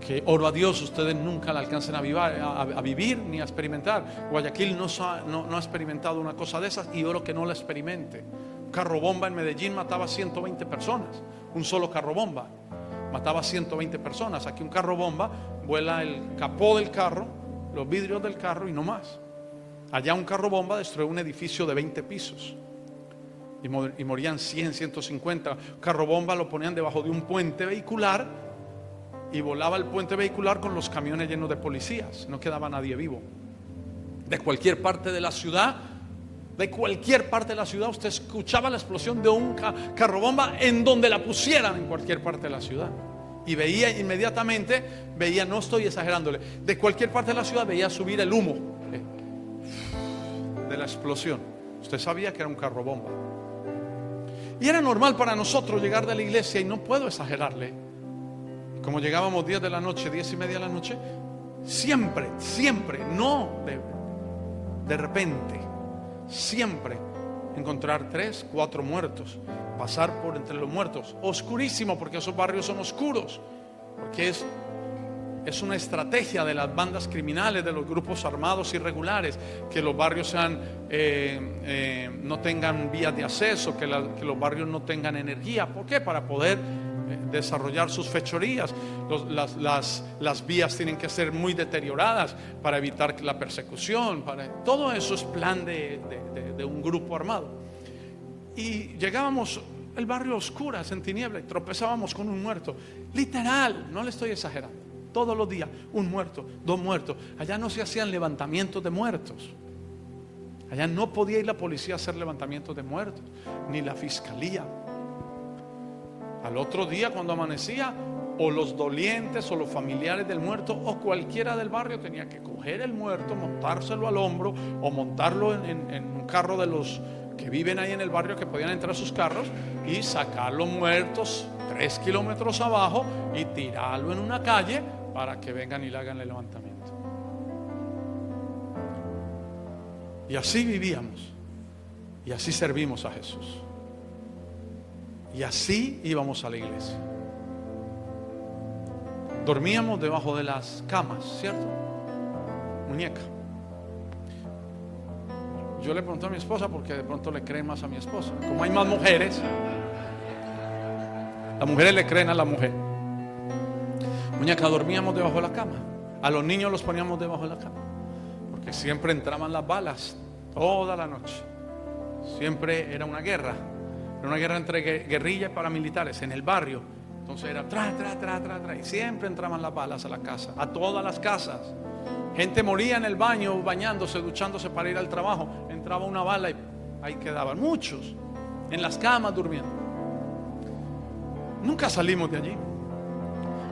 que, oro a Dios, ustedes nunca la alcancen a vivir ni a experimentar. Guayaquil no ha experimentado una cosa de esas, y oro que no la experimente. Un carro bomba en Medellín mataba 120 personas. Un solo carro bomba mataba 120 personas. Aquí un carro bomba vuela el capó del carro, los vidrios del carro y no más. Allá un carro bomba destruyó un edificio de 20 pisos y morían 100, 150. Un carro bomba lo ponían debajo de un puente vehicular y volaba el puente vehicular con los camiones llenos de policías. No quedaba nadie vivo. De cualquier parte de la ciudad, usted escuchaba la explosión de un carro bomba en donde la pusieran, en cualquier parte de la ciudad. Y veía inmediatamente, no estoy exagerándole, de cualquier parte de la ciudad veía subir el humo de la explosión. Usted sabía que era un carro bomba. Y era normal para nosotros llegar de la iglesia, y no puedo exagerarle, como llegábamos 10 de la noche, 10 y media de la noche, siempre, no de repente, siempre encontrar 3, 4 muertos, pasar por entre los muertos, oscurísimo, porque esos barrios son oscuros, porque es una estrategia de las bandas criminales, de los grupos armados irregulares, que los barrios no tengan vías de acceso, que los barrios no tengan energía. ¿Por qué? Para poder desarrollar sus fechorías. Las vías tienen que ser muy deterioradas para evitar la persecución. Todo eso es plan de un grupo armado. Y llegábamos el barrio a oscuras, en tiniebla, y tropezábamos con un muerto. Literal, no le estoy exagerando. Todos los días, un muerto, 2 muertos. Allá no se hacían levantamientos de muertos. Allá no podía ir la policía a hacer levantamientos de muertos, ni la fiscalía. Al otro día, cuando amanecía, o los dolientes o los familiares del muerto o cualquiera del barrio tenía que coger el muerto, montárselo al hombro o montarlo en un carro de los que viven ahí en el barrio, que podían entrar sus carros, y sacar los muertos 3 kilómetros abajo y tirarlo en una calle para que vengan y le hagan el levantamiento. Y así vivíamos, y así servimos a Jesús, y así íbamos a la iglesia. Dormíamos debajo de las camas, ¿cierto? Muñeca. Yo le pregunto a mi esposa, porque de pronto le creen más a mi esposa. Como hay más mujeres, las mujeres le creen a la mujer. Muñeca, dormíamos debajo de la cama. A los niños los poníamos debajo de la cama, porque siempre entraban las balas toda la noche. Siempre era una guerra entre guerrillas y paramilitares en el barrio. Entonces era tra, y siempre entraban las balas a la casa, a todas las casas. Gente moría en el baño, bañándose, duchándose para ir al trabajo. Entraba una bala y ahí quedaban muchos en las camas durmiendo. Nunca salimos de allí.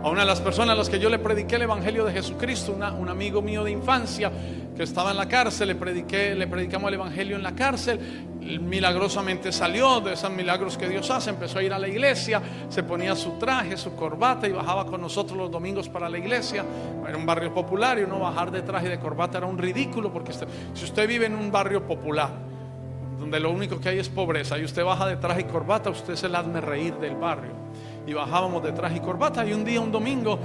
A una de las personas a las que yo le prediqué el evangelio de Jesucristo, un amigo mío de infancia que estaba en la cárcel, le predicamos el evangelio en la cárcel. Milagrosamente salió de esos milagros que Dios hace, empezó a ir a la iglesia, se ponía su traje, su corbata y bajaba con nosotros los domingos para la iglesia. Era un barrio popular y uno bajar de traje y de corbata era un ridículo, porque si usted vive en un barrio popular donde lo único que hay es pobreza y usted baja de traje y corbata, usted es el hazme reír del barrio. Y bajábamos de traje y corbata, y un día, un domingo,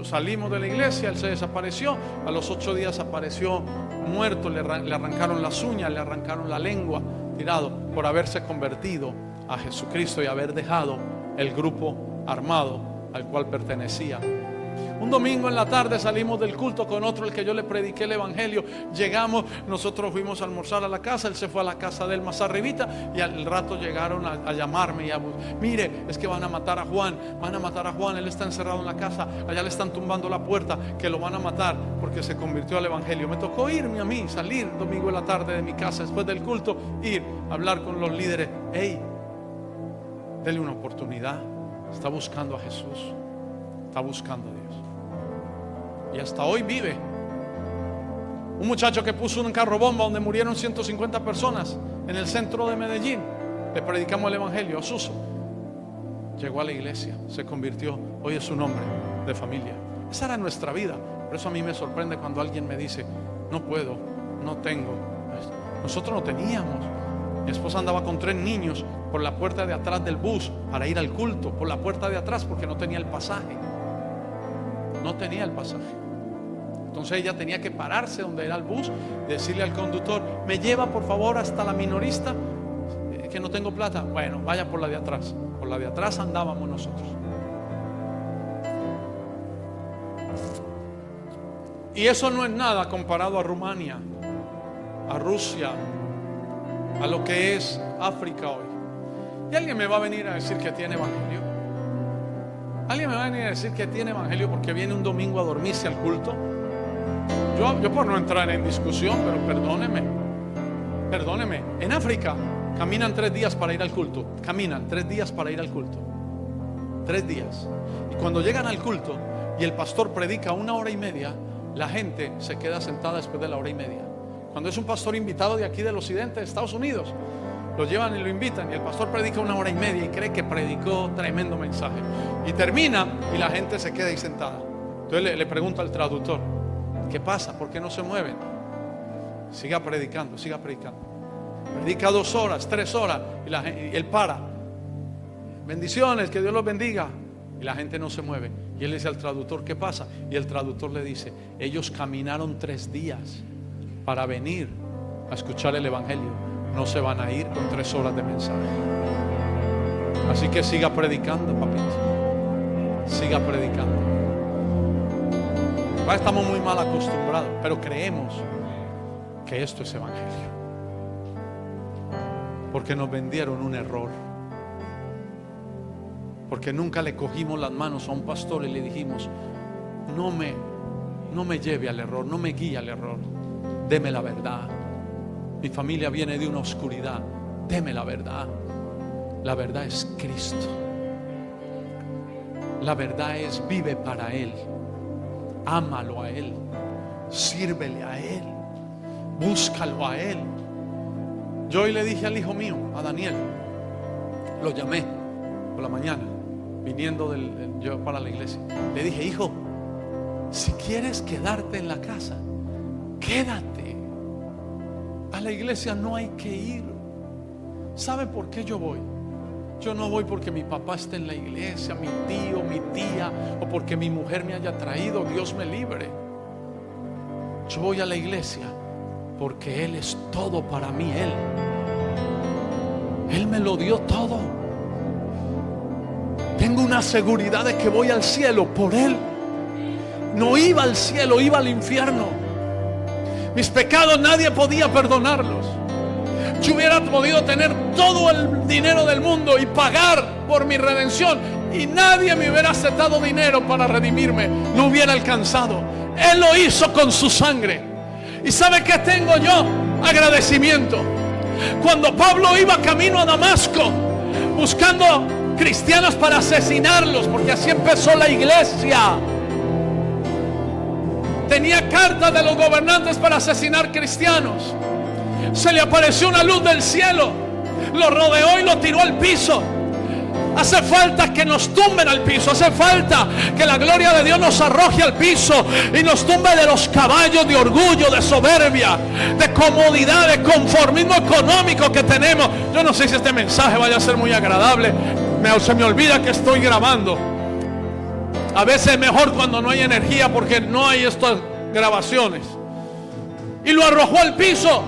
salimos de la iglesia, él se desapareció. A los 8 días apareció muerto, le arrancaron las uñas, le arrancaron la lengua, tirado por haberse convertido a Jesucristo y haber dejado el grupo armado al cual pertenecía. Un domingo en la tarde salimos del culto con otro, el que yo le prediqué el evangelio. Llegamos, nosotros fuimos a almorzar a la casa, él se fue a la casa de él más arribita, y al rato llegaron a llamarme mire, es que van a matar a Juan, él está encerrado en la casa, allá le están tumbando la puerta, que lo van a matar porque se convirtió al evangelio. Me tocó irme a mí, salir domingo en la tarde de mi casa después del culto, ir a hablar con los líderes. Hey, dele una oportunidad, está buscando a Jesús, está buscando a Dios. Y hasta hoy vive. Un muchacho que puso un carro bomba donde murieron 150 personas en el centro de Medellín, le predicamos el evangelio a Suso. Llegó a la iglesia, se convirtió, hoy es un hombre de familia. Esa era nuestra vida. Por eso a mí me sorprende cuando alguien me dice: no puedo, no tengo. Nosotros no teníamos. Mi esposa andaba con 3 niños por la puerta de atrás del bus para ir al culto, por la puerta de atrás, porque no tenía el pasaje. No tenía el pasaje. Entonces ella tenía que pararse donde era el bus, decirle al conductor: me lleva por favor hasta la minorista, que no tengo plata. Bueno, vaya por la de atrás. Por la de atrás andábamos nosotros. Y eso no es nada comparado a Rumania, a Rusia, a lo que es África hoy. Y alguien me va a venir a decir que tiene evangelio. Alguien me va a venir a decir que tiene evangelio porque viene un domingo a dormirse al culto. Yo por no entrar en discusión, pero perdóneme. En África caminan 3 días para ir al culto. Caminan 3 días para ir al culto. 3 días. Y cuando llegan al culto y el pastor predica 1 hora y media, la gente se queda sentada después de la hora y media. Cuando es un pastor invitado de aquí del occidente de Estados Unidos, Lo llevan y lo invitan, y el pastor predica 1 hora y media y cree que predicó tremendo mensaje, y termina y la gente se queda ahí sentada. Entonces le pregunta al traductor: ¿qué pasa? ¿Por qué no se mueven? Siga predicando, siga predicando. Predica 2 horas, 3 horas, y él para. Bendiciones, que Dios los bendiga. Y la gente no se mueve. Y él le dice al traductor: ¿qué pasa? Y el traductor le dice: ellos caminaron 3 días para venir a escuchar el evangelio. No se van a ir con 3 horas de mensaje. Así que siga predicando, papito. Siga predicando. Estamos muy mal acostumbrados, pero creemos que esto es evangelio, porque nos vendieron un error, porque nunca le cogimos las manos a un pastor y le dijimos: no me lleve al error, no me guíe al error, deme la verdad. Mi familia viene de una oscuridad, deme la verdad. La verdad es Cristo. La verdad es: vive para Él, ámalo a Él, sírvele a Él, búscalo a Él. Yo hoy le dije al hijo mío, a Daniel, lo llamé por la mañana, viniendo yo para la iglesia. Le dije: hijo, si quieres quedarte en la casa, quédate. A la iglesia no hay que ir. ¿Sabe por qué yo voy? Yo no voy porque mi papá esté en la iglesia, mi tío, mi tía, o porque mi mujer me haya traído. Dios me libre. Yo voy a la iglesia porque Él es todo para mí. Él me lo dio todo. Tengo una seguridad de que voy al cielo por Él. No iba al cielo, iba al infierno. Mis pecados nadie podía perdonarlos. Yo hubiera podido tener todo el dinero del mundo y pagar por mi redención, y nadie me hubiera aceptado dinero para redimirme. No hubiera alcanzado. Él lo hizo con su sangre. ¿Y sabe qué tengo yo? Agradecimiento. Cuando Pablo iba camino a Damasco buscando cristianos para asesinarlos, porque así empezó la iglesia, tenía cartas de los gobernantes para asesinar cristianos. Se le apareció una luz del cielo, lo rodeó y lo tiró al piso. Hace falta que nos tumben al piso. Hace falta que la gloria de Dios nos arroje al piso y nos tumbe de los caballos de orgullo, de soberbia, de comodidad, de conformismo económico que tenemos. Yo no sé si este mensaje vaya a ser muy agradable. Se me olvida que estoy grabando. A veces es mejor cuando no hay energía, porque no hay estas grabaciones. Y lo arrojó al piso.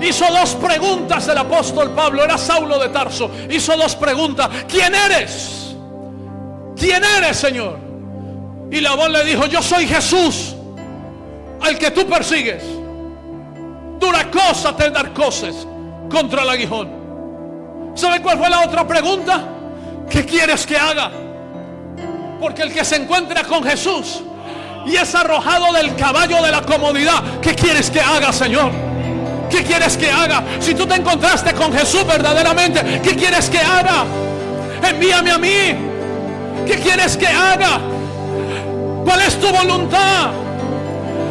Hizo 2 preguntas el apóstol Pablo. Era Saulo de Tarso. Hizo 2 preguntas. ¿Quién eres? ¿Quién eres, Señor? Y la voz le dijo: yo soy Jesús, al que tú persigues. Dura cosa te dar cosas contra el aguijón. ¿Sabe cuál fue la otra pregunta? ¿Qué quieres que haga? Porque el que se encuentra con Jesús y es arrojado del caballo de la comodidad, ¿qué quieres que haga, Señor? ¿Qué quieres que haga? Si tú te encontraste con Jesús verdaderamente, ¿qué quieres que haga? Envíame a mí. ¿Qué quieres que haga? ¿Cuál es tu voluntad?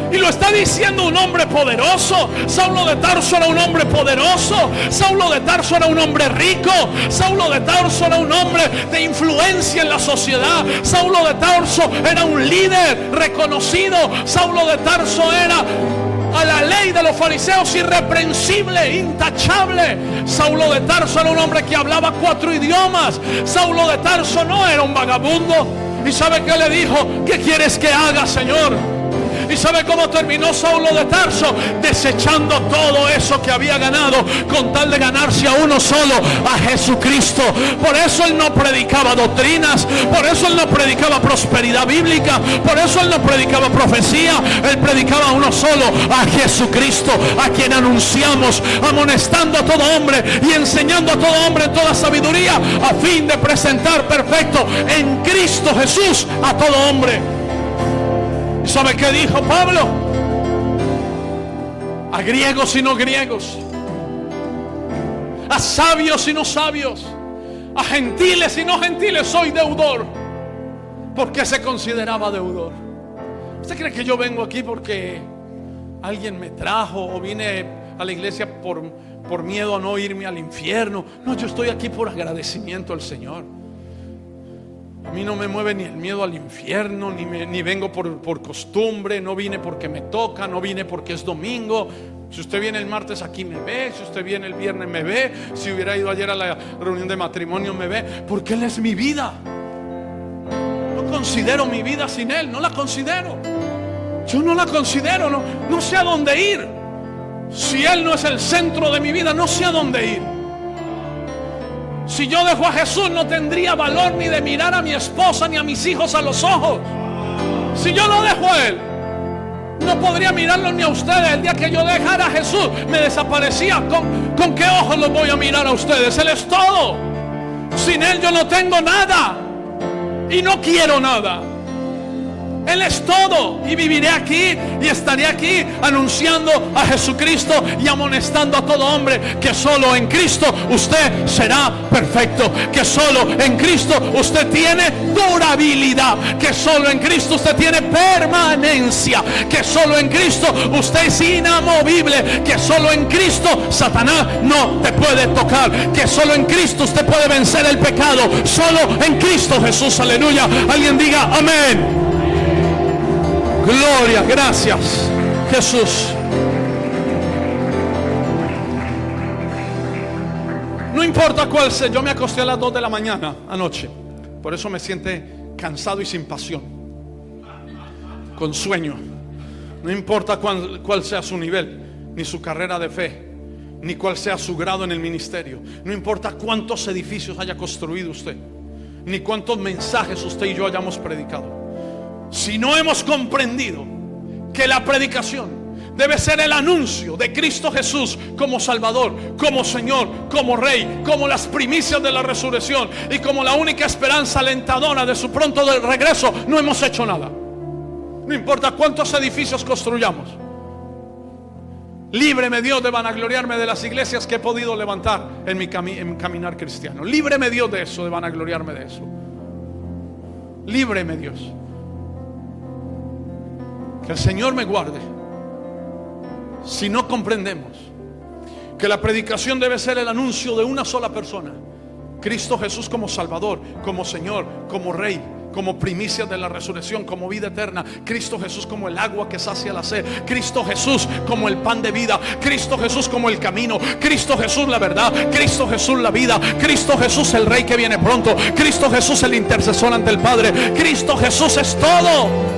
Y lo está diciendo un hombre poderoso. Saulo de Tarso era un hombre poderoso. Saulo de Tarso era un hombre rico. Saulo de Tarso era un hombre de influencia en la sociedad. Saulo de Tarso era un líder reconocido. Saulo de Tarso era, a la ley de los fariseos, irreprensible, intachable. Saulo de Tarso era un hombre que hablaba 4 idiomas. Saulo de Tarso no era un vagabundo. ¿Y sabe qué le dijo? ¿Qué quieres que haga, Señor? ¿Y sabe cómo terminó Saulo de Tarso? Desechando todo eso que había ganado, con tal de ganarse a uno solo, a Jesucristo. Por eso él no predicaba doctrinas, por eso él no predicaba prosperidad bíblica, por eso él no predicaba profecía. Él predicaba a uno solo, a Jesucristo, a quien anunciamos, amonestando a todo hombre y enseñando a todo hombre en toda sabiduría, a fin de presentar perfecto en Cristo Jesús a todo hombre. ¿Sabe qué dijo Pablo? A griegos y no griegos, a sabios y no sabios, a gentiles y no gentiles, soy deudor. ¿Por qué se consideraba deudor? ¿Usted cree que yo vengo aquí porque alguien me trajo, o vine a la iglesia por miedo a no irme al infierno. No, yo estoy aquí por agradecimiento al Señor. A mí no me mueve ni el miedo al infierno, ni vengo por costumbre. No vine porque me toca, no vine porque es domingo. Si usted viene el martes aquí me ve, si usted viene el viernes me ve, si hubiera ido ayer a la reunión de matrimonio me ve, porque Él es mi vida. No considero mi vida sin Él, no la considero. Yo no la considero, no sé a dónde ir. Si Él no es el centro de mi vida, no sé a dónde ir. Si yo dejo a Jesús, no tendría valor ni de mirar a mi esposa ni a mis hijos a los ojos. Si yo lo dejo a Él, no podría mirarlos ni a ustedes. El día que yo dejara a Jesús, me desaparecía. ¿Con qué ojos los voy a mirar a ustedes? Él es todo. Sin Él yo no tengo nada y no quiero nada. Él es todo, y viviré aquí y estaré aquí anunciando a Jesucristo y amonestando a todo hombre que solo en Cristo usted será perfecto, que solo en Cristo usted tiene durabilidad, que solo en Cristo usted tiene permanencia, que solo en Cristo usted es inamovible, que solo en Cristo Satanás no te puede tocar, que solo en Cristo usted puede vencer el pecado, solo en Cristo Jesús. Aleluya. Alguien diga amén. Gloria, gracias Jesús. No importa cuál sea. Yo me acosté a las 2 de la mañana anoche, por eso me siente cansado y sin pasión, con sueño. No importa cuál sea su nivel, ni su carrera de fe, ni cuál sea su grado en el ministerio. No importa cuántos edificios haya construido usted, ni cuántos mensajes usted y yo hayamos predicado. Si no hemos comprendido que la predicación debe ser el anuncio de Cristo Jesús como Salvador, como Señor, como Rey, como las primicias de la resurrección y como la única esperanza alentadora de su pronto regreso, no hemos hecho nada. No importa cuántos edificios construyamos. Líbreme Dios de vanagloriarme de las iglesias que he podido levantar en mi caminar cristiano. Líbreme Dios de eso, de vanagloriarme de eso. Líbreme Dios. Que el Señor me guarde. Si no comprendemos que la predicación debe ser el anuncio de una sola persona, Cristo Jesús como Salvador, como Señor, como Rey, como primicia de la resurrección, como vida eterna. Cristo Jesús como el agua que sacia la sed. Cristo Jesús como el pan de vida. Cristo Jesús como el camino. Cristo Jesús la verdad. Cristo Jesús la vida. Cristo Jesús el Rey que viene pronto. Cristo Jesús el intercesor ante el Padre. Cristo Jesús es todo.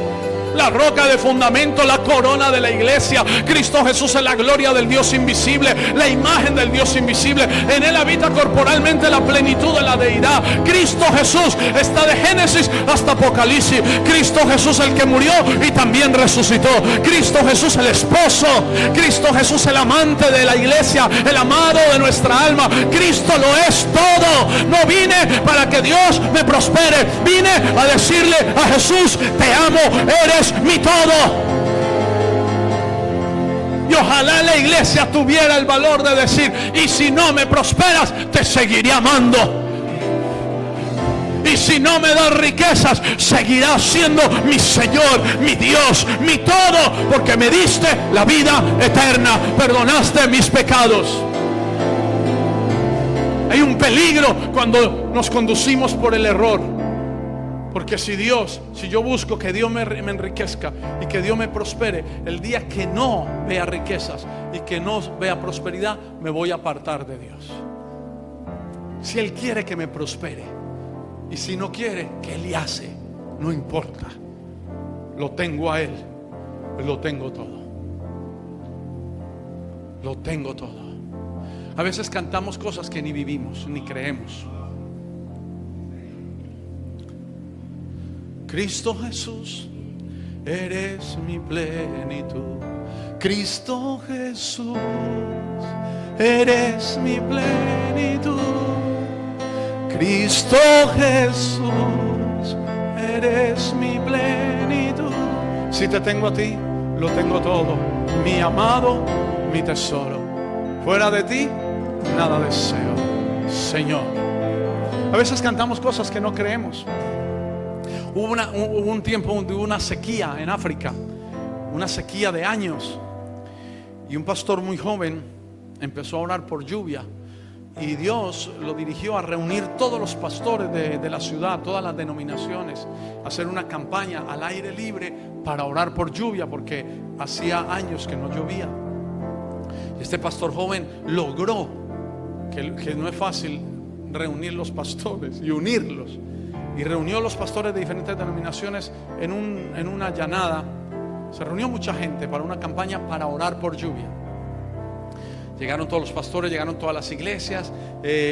La roca de fundamento, la corona de la iglesia. Cristo Jesús es la gloria del Dios invisible, la imagen del Dios invisible. En Él habita corporalmente la plenitud de la deidad. Cristo Jesús está de Génesis hasta Apocalipsis. Cristo Jesús el que murió y también resucitó. Cristo Jesús el esposo. Cristo Jesús el amante de la iglesia, el amado de nuestra alma. Cristo lo es todo. No vine para que Dios me prospere. Vine a decirle a Jesús: te amo, eres mi todo. Y ojalá la iglesia tuviera el valor de decir: y si no me prosperas, te seguiré amando. Y si no me das riquezas, seguirás siendo mi Señor, mi Dios, mi todo, porque me diste la vida eterna, perdonaste mis pecados. Hay un peligro cuando nos conducimos por el error. Porque si yo busco que Dios me enriquezca y que Dios me prospere, el día que no vea riquezas y que no vea prosperidad, me voy a apartar de Dios. Si Él quiere que me prospere, y si no quiere, ¿qué le hace? No importa. Lo tengo a Él. Lo tengo todo. Lo tengo todo. A veces cantamos cosas que ni vivimos, ni creemos. Cristo Jesús, eres mi plenitud. Cristo Jesús, eres mi plenitud. Cristo Jesús, eres mi plenitud. Si te tengo a ti, lo tengo todo. Mi amado, mi tesoro. Fuera de ti, nada deseo, Señor. A veces cantamos cosas que no creemos. Hubo un tiempo donde hubo una sequía en África, una sequía de años, Y un pastor muy joven empezó a orar por lluvia. Y Dios lo dirigió a reunir todos los pastores de la ciudad, todas las denominaciones, a hacer una campaña al aire libre para orar por lluvia, porque hacía años que no llovía. Este pastor joven logró, que no es fácil reunir los pastores y unirlos, y reunió los pastores de diferentes denominaciones en una llanada. Se reunió mucha gente para una campaña para orar por lluvia. Llegaron todos los pastores, llegaron todas las iglesias,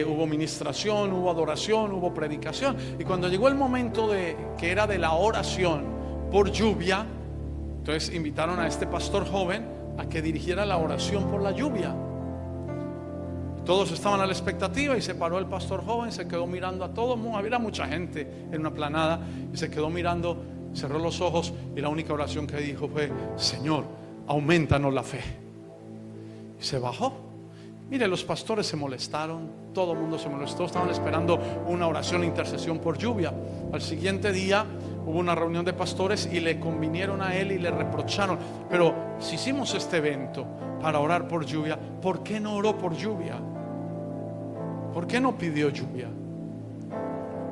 hubo ministración, hubo adoración, hubo predicación. Y cuando llegó el momento que era de la oración por lluvia, entonces invitaron a este pastor joven a que dirigiera la oración por la lluvia. Todos estaban a la expectativa y se paró el pastor joven, se quedó mirando a todo el mundo. Había mucha gente en una planada y se quedó mirando, cerró los ojos y la única oración que dijo fue: Señor, aumentanos la fe. Se bajó. Mire, los pastores se molestaron, todo el mundo se molestó, estaban esperando una oración, intercesión por lluvia. Al siguiente día hubo una reunión de pastores y le convinieron a él y le reprocharon: pero si hicimos este evento para orar por lluvia, ¿por qué no oró por lluvia? ¿Por qué no pidió lluvia?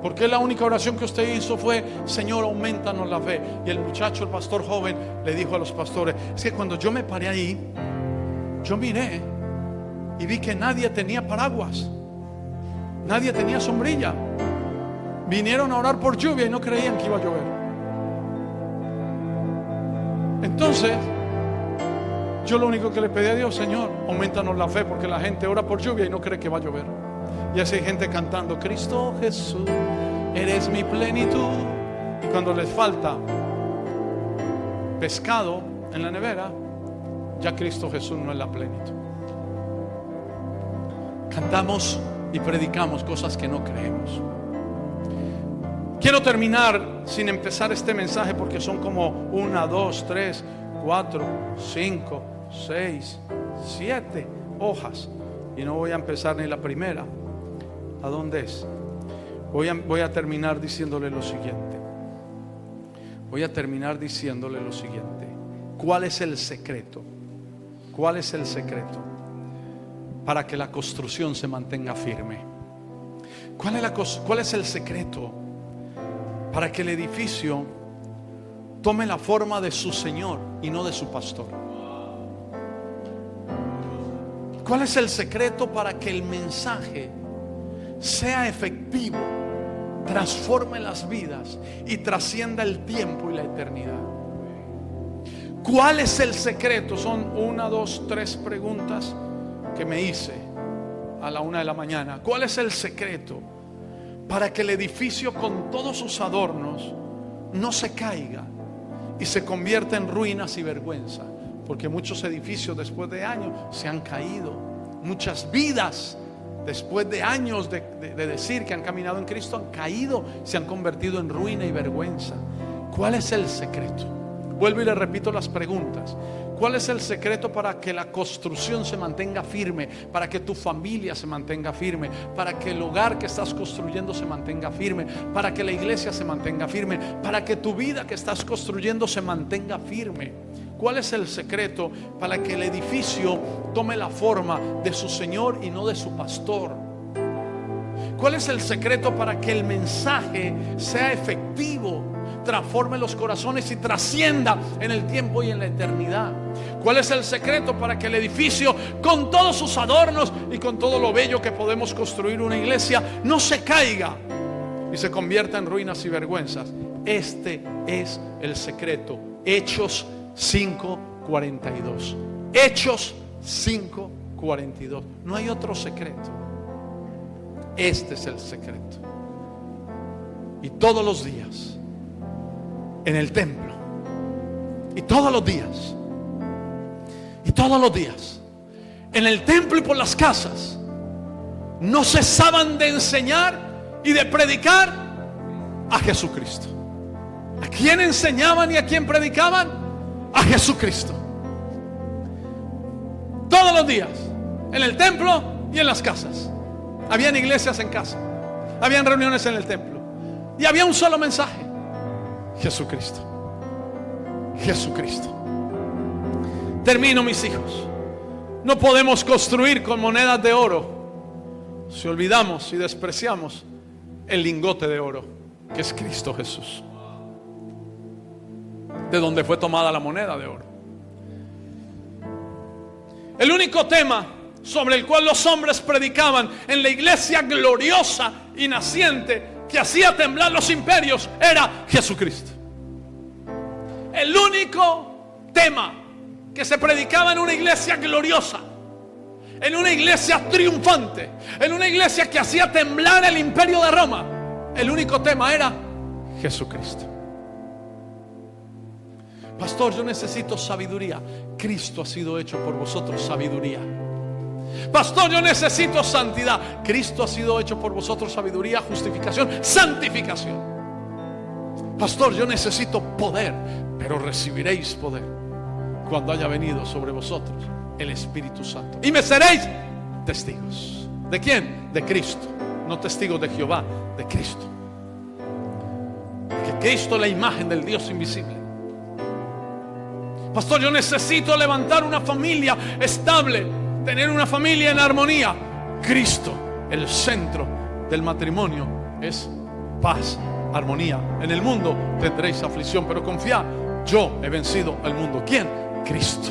¿Por qué la única oración que usted hizo fue: Señor, aumentanos la fe? Y el muchacho, el pastor joven, le dijo a los pastores: es que cuando yo me paré ahí, yo miré y vi que nadie tenía paraguas, nadie tenía sombrilla. Vinieron a orar por lluvia y no creían que iba a llover. Entonces yo lo único que le pedí a Dios: Señor, aumentanos la fe, porque la gente ora por lluvia y no cree que va a llover. Y así hay gente cantando: Cristo Jesús, eres mi plenitud. Y cuando les falta pescado en la nevera, ya Cristo Jesús no es la plenitud. Cantamos y predicamos cosas que no creemos. Quiero terminar sin empezar este mensaje, porque son como 1, 2, 3, 4, 5, 6, 7 hojas. Y no voy a empezar ni la primera. ¿A dónde es? Voy a terminar diciéndole lo siguiente. Voy a terminar diciéndole lo siguiente. ¿Cuál es el secreto? ¿Cuál es el secreto para que la construcción se mantenga firme? ¿Cuál es el secreto para que el edificio tome la forma de su Señor y no de su pastor? ¿Cuál es el secreto para que el mensaje sea efectivo, transforme las vidas y trascienda el tiempo y la eternidad? ¿Cuál es el secreto? Son 1, 2, 3 preguntas que me hice a la 1 de la mañana. ¿Cuál es el secreto para que el edificio, con todos sus adornos, no se caiga y se convierta en ruinas y vergüenza? Porque muchos edificios después de años se han caído. Muchas vidas después de años de decir que han caminado en Cristo han caído, se han convertido en ruina y vergüenza. ¿Cuál es el secreto? Vuelvo y le repito las preguntas. ¿Cuál es el secreto para que la construcción se mantenga firme? Para que tu familia se mantenga firme. Para que el hogar que estás construyendo se mantenga firme. Para que la iglesia se mantenga firme. Para que tu vida que estás construyendo se mantenga firme. ¿Cuál es el secreto para que el edificio tome la forma de su Señor y no de su pastor? ¿Cuál es el secreto para que el mensaje sea efectivo, transforme los corazones y trascienda en el tiempo y en la eternidad? ¿Cuál es el secreto para que el edificio, con todos sus adornos y con todo lo bello que podemos construir una iglesia, no se caiga y se convierta en ruinas y vergüenzas? Este es el secreto. Hechos 5:42. Hechos 5:42. No hay otro secreto. Este es el secreto. Y todos los días en el templo, y todos los días, en el templo y por las casas, no cesaban de enseñar y de predicar a Jesucristo. ¿A quién enseñaban y a quién predicaban? A Jesucristo. Todos los días, en el templo y en las casas. Habían iglesias en casa, habían reuniones en el templo, y había un solo mensaje: Jesucristo. Jesucristo. Termino, mis hijos. No podemos construir con monedas de oro si olvidamos y despreciamos el lingote de oro, que es Cristo Jesús, de donde fue tomada la moneda de oro. El único tema sobre el cual los hombres predicaban en la iglesia gloriosa y naciente que hacía temblar los imperios era Jesucristo. El único tema que se predicaba en una iglesia gloriosa, en una iglesia triunfante, en una iglesia que hacía temblar el imperio de Roma, el único tema era Jesucristo. Pastor, yo necesito sabiduría. Cristo ha sido hecho por vosotros sabiduría. Pastor, yo necesito santidad. Cristo ha sido hecho por vosotros sabiduría, justificación, santificación. Pastor, yo necesito poder, pero recibiréis poder cuando haya venido sobre vosotros el Espíritu Santo. Y me seréis testigos. ¿De quién? De Cristo. No testigos de Jehová, de Cristo. Porque Cristo es la imagen del Dios invisible. Pastor, yo necesito levantar una familia estable, tener una familia en armonía. Cristo, el centro del matrimonio, es paz, armonía. En el mundo tendréis aflicción, pero confiad, yo he vencido al mundo. ¿Quién? Cristo.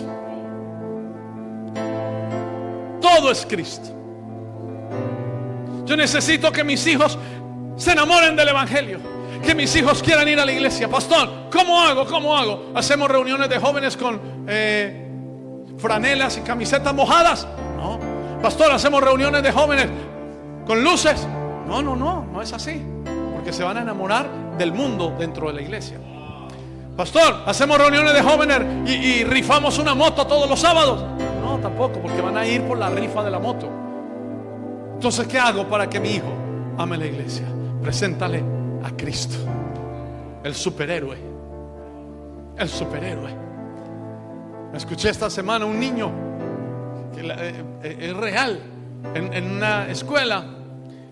Todo es Cristo. Yo necesito que mis hijos se enamoren del Evangelio, que mis hijos quieran ir a la iglesia. Pastor, ¿cómo hago? ¿Cómo hago? ¿Hacemos reuniones de jóvenes con franelas y camisetas mojadas? No. Pastor, ¿hacemos reuniones de jóvenes con luces? No es así, porque se van a enamorar del mundo dentro de la iglesia. Pastor, ¿hacemos reuniones de jóvenes y rifamos una moto todos los sábados? No, tampoco, porque van a ir por la rifa de la moto. Entonces, ¿qué hago para que mi hijo ame la iglesia? Preséntale a Cristo, el superhéroe. El superhéroe. Escuché esta semana un niño que es real. En una escuela,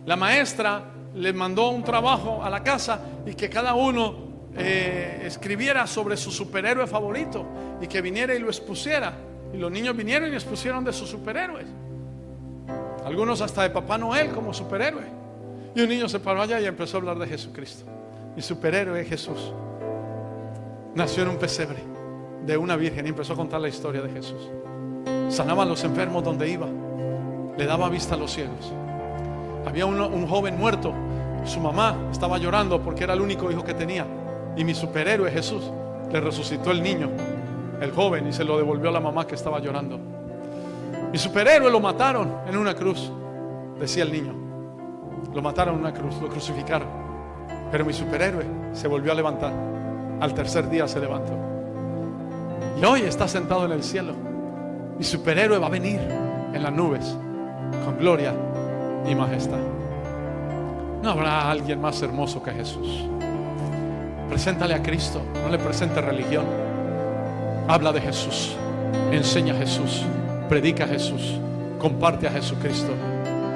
la maestra le mandó un trabajo a la casa y que cada uno escribiera sobre su superhéroe favorito y que viniera y lo expusiera. Y los niños vinieron y expusieron de sus superhéroes. Algunos hasta de Papá Noel como superhéroe. Y un niño se paró allá y empezó a hablar de Jesucristo. Mi superhéroe es Jesús. Nació en un pesebre de una virgen y empezó a contar la historia de Jesús. Sanaba a los enfermos donde iba. Le daba vista a los ciegos. Había un joven muerto. Su mamá estaba llorando porque era el único hijo que tenía. Y mi superhéroe Jesús le resucitó el niño, el joven, y se lo devolvió a la mamá que estaba llorando. Mi superhéroe lo mataron en una cruz, decía el niño. Lo mataron en una cruz, lo crucificaron. Pero mi superhéroe se volvió a levantar. Al tercer día se levantó. Y hoy está sentado en el cielo. Mi superhéroe va a venir en las nubes con gloria y majestad. No habrá alguien más hermoso que Jesús. Preséntale a Cristo, no le presente religión. Habla de Jesús, enseña a Jesús, predica a Jesús, comparte a Jesucristo,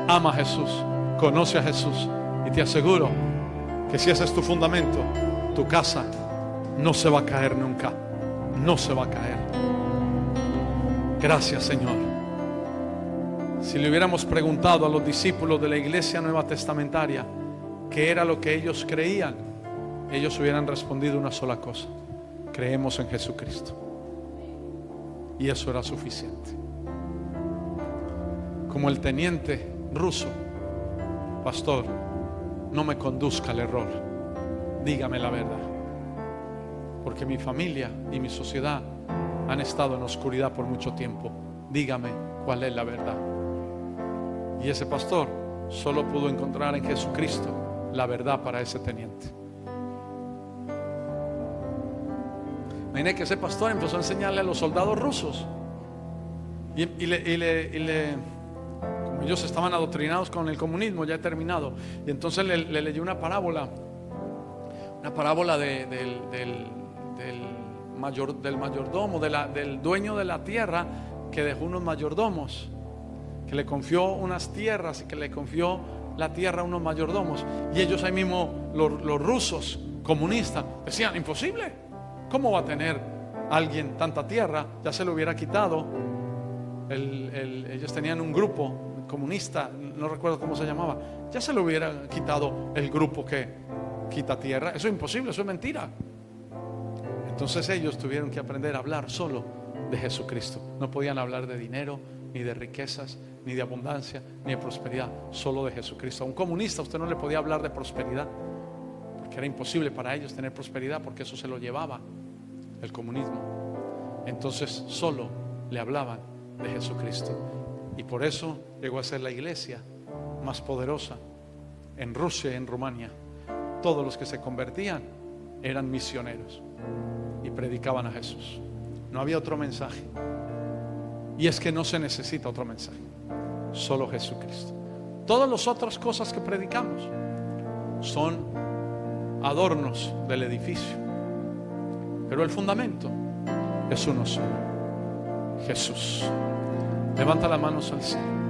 ama a Jesús, conoce a Jesús. Y te aseguro que si ese es tu fundamento, tu casa no se va a caer nunca. No se va a caer. Gracias, Señor. Si le hubiéramos preguntado a los discípulos de la iglesia nueva testamentaria qué era lo que ellos creían, ellos hubieran respondido una sola cosa: creemos en Jesucristo. Y eso era suficiente. Como el teniente ruso: pastor, no me conduzca al error, dígame la verdad, porque mi familia y mi sociedad han estado en oscuridad por mucho tiempo. Dígame cuál es la verdad. Y ese pastor solo pudo encontrar en Jesucristo la verdad para ese teniente. Imaginé que ese pastor empezó a enseñarle a los soldados rusos y como ellos estaban adoctrinados con el comunismo, ya he terminado, y entonces le leyó una parábola del mayordomo, del dueño de la tierra, que dejó unos mayordomos, que le confió unas tierras y que le confió la tierra a unos mayordomos. Y ellos ahí mismo, los rusos comunistas, decían: imposible, ¿cómo va a tener alguien tanta tierra? Ya se lo hubiera quitado ellos tenían un grupo comunista, no recuerdo cómo se llamaba, ya se le hubiera quitado el grupo que quita tierra. Eso es imposible, eso es mentira. Entonces ellos tuvieron que aprender a hablar solo de Jesucristo. No podían hablar de dinero, ni de riquezas, ni de abundancia, ni de prosperidad, solo de Jesucristo. A un comunista usted no le podía hablar de prosperidad, porque era imposible para ellos tener prosperidad, porque eso se lo llevaba el comunismo. Entonces solo le hablaban de Jesucristo. Y por eso llegó a ser la iglesia más poderosa en Rusia y en Rumania. Todos los que se convertían eran misioneros y predicaban a Jesús. No había otro mensaje. Y es que no se necesita otro mensaje, solo Jesucristo. Todas las otras cosas que predicamos son adornos del edificio, pero el fundamento es uno solo: Jesús. Levanta las manos al cielo.